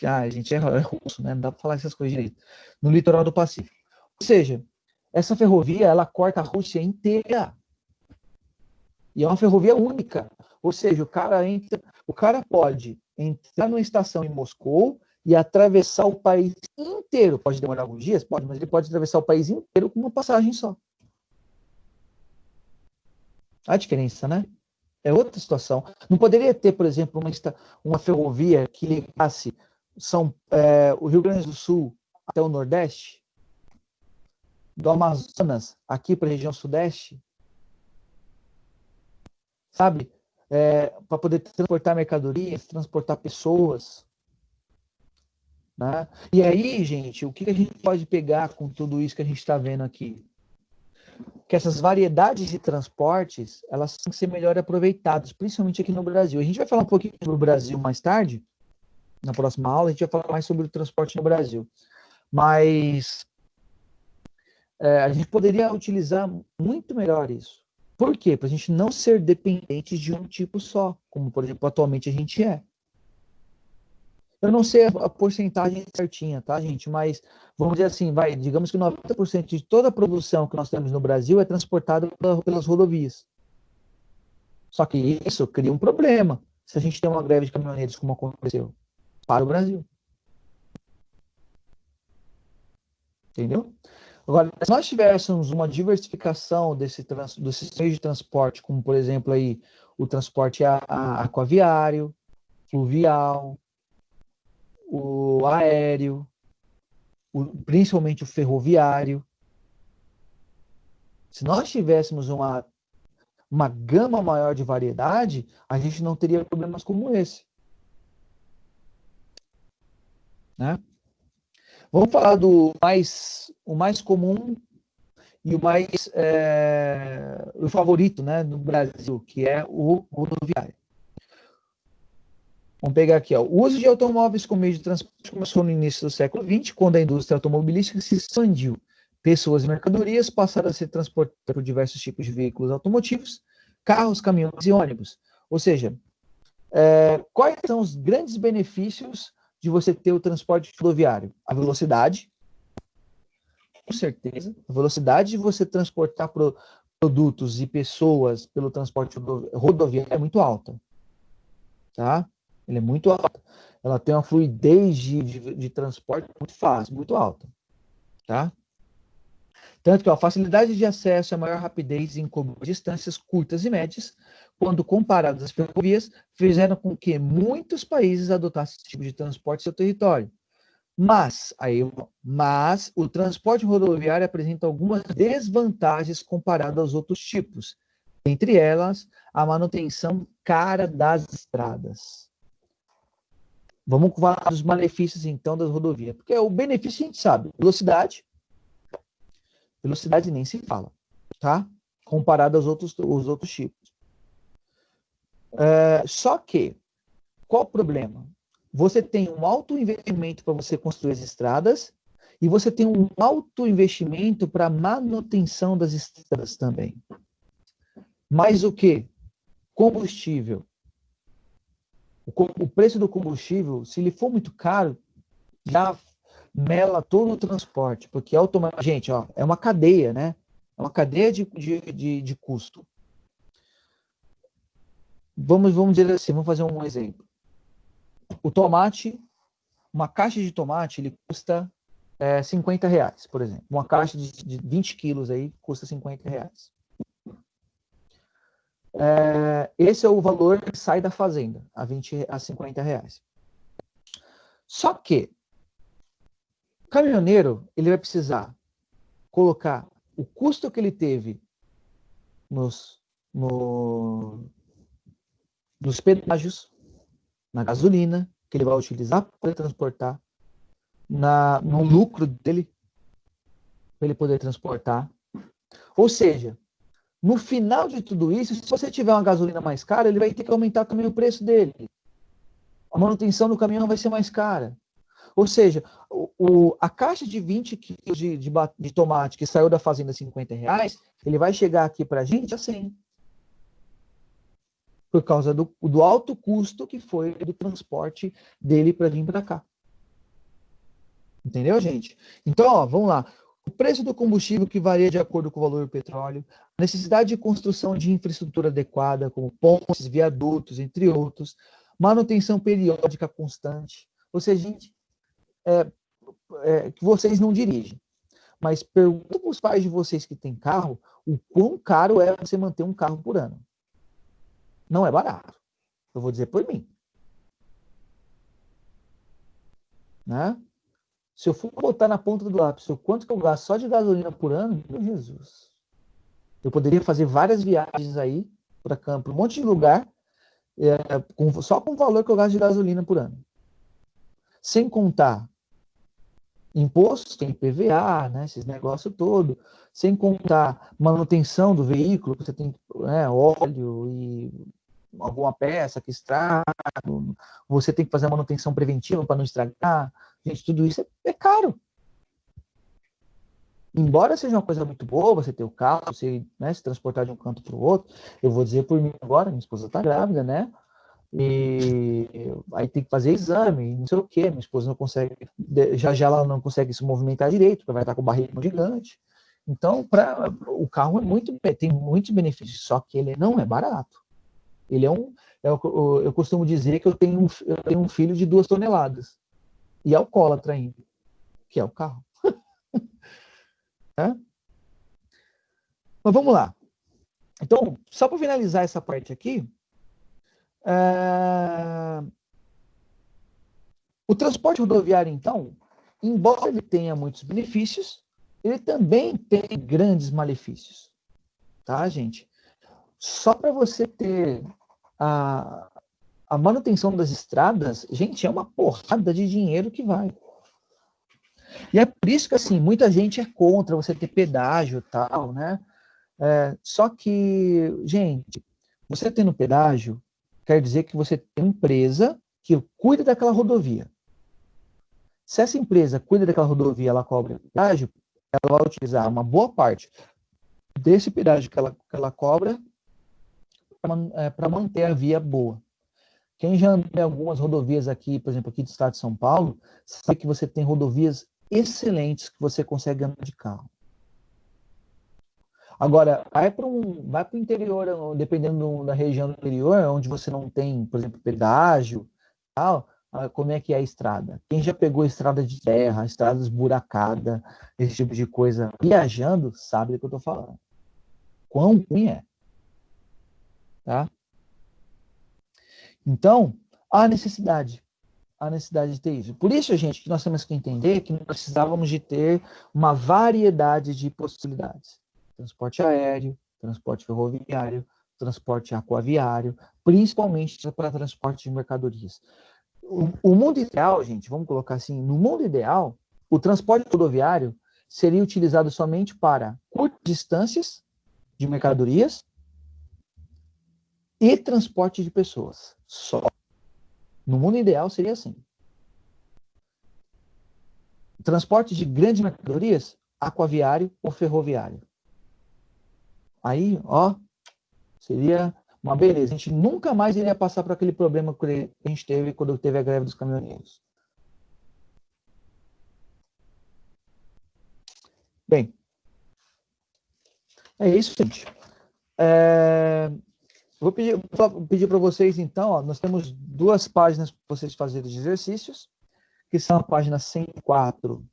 a gente é russo, né? Não dá para falar essas coisas direito. No litoral do Pacífico. Ou seja, essa ferrovia, ela corta a Rússia inteira. E é uma ferrovia única. Ou seja, o cara pode entrar numa estação em Moscou e atravessar o país inteiro. Pode demorar alguns dias? Pode, mas ele pode atravessar o país inteiro com uma passagem só. A diferença, né? É outra situação. Não poderia ter, por exemplo, uma ferrovia que ligasse o Rio Grande do Sul até o Nordeste, do Amazonas aqui para a região Sudeste, sabe? Para poder transportar mercadorias, transportar pessoas. Né? E aí, gente, o que a gente pode pegar com tudo isso que a gente está vendo aqui? Que essas variedades de transportes, elas têm que ser melhor aproveitadas, principalmente aqui no Brasil. A gente vai falar um pouquinho sobre o Brasil mais tarde, na próxima aula, a gente vai falar mais sobre o transporte no Brasil. Mas a gente poderia utilizar muito melhor isso. Por quê? Para a gente não ser dependente de um tipo só, como, por exemplo, atualmente a gente é. Eu não sei a porcentagem certinha, tá, gente? Mas, vamos dizer assim, digamos que 90% de toda a produção que nós temos no Brasil é transportada pelas rodovias. Só que isso cria um problema se a gente tem uma greve de caminhoneiros, como aconteceu, para o Brasil. Entendeu? Agora, se nós tivéssemos uma diversificação desses meios de transporte, como, por exemplo, aí, o transporte aquaviário, fluvial, o aéreo, principalmente o ferroviário. Se nós tivéssemos uma gama maior de variedade, a gente não teria problemas como esse. Né? Vamos falar do o mais comum e o favorito, né, no Brasil, que é o rodoviário. Vamos pegar aqui, ó. O uso de automóveis como meio de transporte começou no início do século XX, quando a indústria automobilística se expandiu. Pessoas e mercadorias passaram a ser transportadas por diversos tipos de veículos automotivos, carros, caminhões e ônibus. Ou seja, quais são os grandes benefícios de você ter o transporte rodoviário? A velocidade, com certeza. A velocidade de você transportar produtos e pessoas pelo transporte rodoviário é muito alta. Tá? Ela é muito alta. Ela tem uma fluidez de transporte muito fácil, muito alta. Tá? Tanto que a facilidade de acesso e a maior rapidez em distâncias curtas e médias, quando comparadas às ferrovias, fizeram com que muitos países adotassem esse tipo de transporte em seu território. Mas o transporte rodoviário apresenta algumas desvantagens comparadas aos outros tipos. Entre elas, a manutenção cara das estradas. Vamos falar dos malefícios, então, das rodovias. Porque o benefício a gente sabe. Velocidade nem se fala, tá? Comparado aos outros tipos. Só que, qual o problema? Você tem um alto investimento para você construir as estradas e você tem um alto investimento para manutenção das estradas também. Mais o quê? Combustível. O preço do combustível, se ele for muito caro, já mela todo o transporte, porque gente, ó, é uma cadeia, né? É uma cadeia de custo. Vamos dizer assim, vamos fazer um exemplo. O tomate, uma caixa de tomate, ele custa R$50, por exemplo. Uma caixa de 20 quilos aí custa R$50. Esse é o valor que sai da fazenda, a R$50. Só que o caminhoneiro, ele vai precisar colocar o custo que ele teve nos pedágios, na gasolina, que ele vai utilizar para poder transportar, no lucro dele, para ele poder transportar. Ou seja, no final de tudo isso, se você tiver uma gasolina mais cara, ele vai ter que aumentar também o preço dele. A manutenção do caminhão vai ser mais cara. Ou seja, a caixa de 20 quilos de tomate que saiu da fazenda R$50, ele vai chegar aqui para a gente a 100. Por causa do alto custo que foi do transporte dele para vir para cá. Entendeu, gente? Então, ó, vamos lá. O preço do combustível que varia de acordo com o valor do petróleo, a necessidade de construção de infraestrutura adequada, como pontes, viadutos, entre outros, manutenção periódica constante. Ou seja, gente, que vocês não dirigem. Mas pergunta para os pais de vocês que têm carro, o quão caro é você manter um carro por ano. Não é barato. Eu vou dizer por mim. Né? Se eu for botar na ponta do lápis o quanto que eu gasto só de gasolina por ano, meu Jesus. Eu poderia fazer várias viagens aí para campo, um monte de lugar, só com o valor que eu gasto de gasolina por ano. Sem contar impostos, tem IPVA, né, esses negócios todos, sem contar manutenção do veículo, você tem óleo e alguma peça que estraga, você tem que fazer a manutenção preventiva para não estragar. Gente, tudo isso é caro. Embora seja uma coisa muito boa, você ter o carro, você se transportar de um canto para o outro, eu vou dizer por mim agora, minha esposa está grávida, né? E aí tem que fazer exame, não sei o quê, minha esposa não consegue, já ela não consegue se movimentar direito, porque vai estar com o barriga gigante. Então, o carro tem muitos benefícios, só que ele não é barato. Ele eu costumo dizer que eu tenho um filho de 2 toneladas, e é alcoólatra ainda, que é o carro. Mas vamos lá. Então, só para finalizar essa parte aqui, o transporte rodoviário, então, embora ele tenha muitos benefícios, ele também tem grandes malefícios. Tá, gente? Só para você ter a manutenção das estradas, gente, é uma porrada de dinheiro que vai. E é por isso que, assim, muita gente é contra você ter pedágio e tal, né? Só que, gente, você tendo pedágio, quer dizer que você tem uma empresa que cuida daquela rodovia. Se essa empresa cuida daquela rodovia, ela cobra pedágio, ela vai utilizar uma boa parte desse pedágio que ela cobra para manter a via boa. Quem já anda em algumas rodovias aqui, por exemplo, aqui do estado de São Paulo, sabe que você tem rodovias excelentes que você consegue andar de carro. Agora, vai para o interior, dependendo da região do interior, onde você não tem, por exemplo, pedágio, tal, como é que é a estrada? Quem já pegou estrada de terra, estrada esburacada, esse tipo de coisa, viajando, sabe do que eu estou falando. Quão ruim é. Tá? Então, há necessidade de ter isso. Por isso, gente, que nós temos que entender que nós precisávamos de ter uma variedade de possibilidades. Transporte aéreo, transporte ferroviário, transporte aquaviário, principalmente para transporte de mercadorias. O mundo ideal, gente, vamos colocar assim, no mundo ideal, o transporte rodoviário seria utilizado somente para curtas distâncias de mercadorias e transporte de pessoas. Só. No mundo ideal seria assim. Transporte de grandes mercadorias, aquaviário ou ferroviário. Aí, ó, seria uma beleza. A gente nunca mais iria passar por aquele problema que a gente teve quando teve a greve dos caminhoneiros. Bem, é isso, gente. Vou pedir para vocês, então, ó, nós temos 2 páginas para vocês fazerem os exercícios, que são a página 104.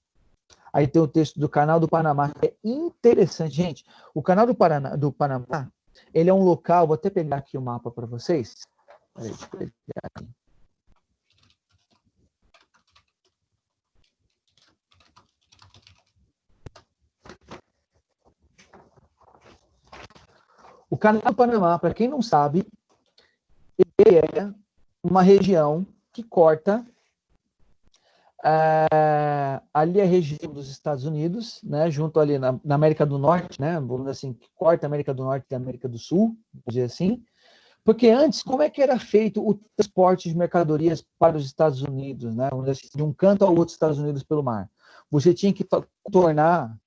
Aí tem o texto do Canal do Panamá, que é interessante. Gente, o Canal do Panamá, ele é um local, vou até pegar aqui o mapa para vocês. Peraí, deixa eu pegar aqui. O Canal do Panamá, para quem não sabe, ele é uma região que corta ali a região dos Estados Unidos, né, junto ali na América do Norte, né, vamos dizer assim, que corta a América do Norte da América do Sul, vamos dizer assim, porque antes, como é que era feito o transporte de mercadorias para os Estados Unidos, né, vamos dizer assim, de um canto ao outro dos Estados Unidos pelo mar? Você tinha que contornar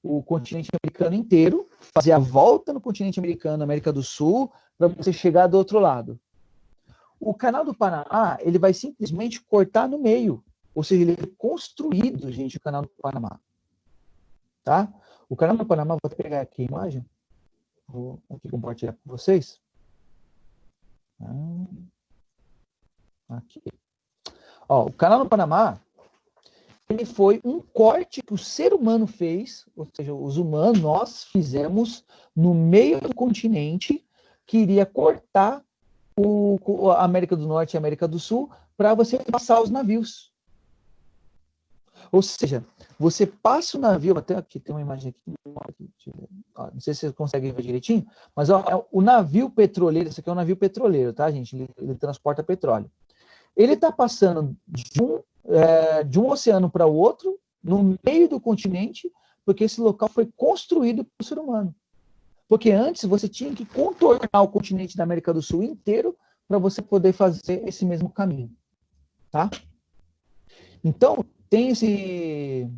o continente americano inteiro, fazer a volta no continente americano, América do Sul, para você chegar do outro lado. O Canal do Panamá, ele vai simplesmente cortar no meio. Ou seja, ele é construído, gente, o Canal do Panamá. Tá? O Canal do Panamá, vou pegar aqui a imagem. Vou aqui compartilhar com vocês. Aqui. Ó, o Canal do Panamá, ele foi um corte que o ser humano fez, ou seja, os humanos, nós fizemos no meio do continente, que iria cortar a América do Norte e a América do Sul para você passar os navios. Ou seja, você passa o navio, até aqui tem uma imagem aqui, não sei se vocês conseguem ver direitinho, mas ó, o navio petroleiro, esse aqui é um navio petroleiro, tá, gente? Ele transporta petróleo. Ele está passando de um oceano para o outro, no meio do continente, porque esse local foi construído pelo ser humano. Porque antes você tinha que contornar o continente da América do Sul inteiro para você poder fazer esse mesmo caminho. Tá? Então, tem esse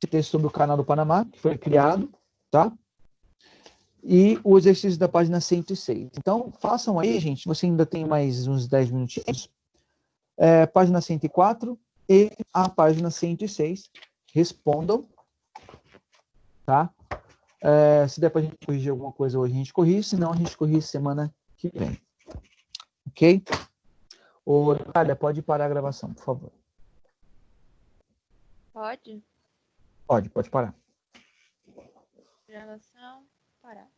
texto sobre o Canal do Panamá, que foi criado, tá? E o exercício da página 106. Então, façam aí, gente, você ainda tem mais uns 10 minutinhos. Página 104 e a página 106. Respondam, tá? Se der para a gente corrigir alguma coisa hoje, a gente corrige, senão a gente corrige semana que vem. Ok? Ô, Natália, pode parar a gravação, por favor. Pode? Pode parar. Gravação, parar.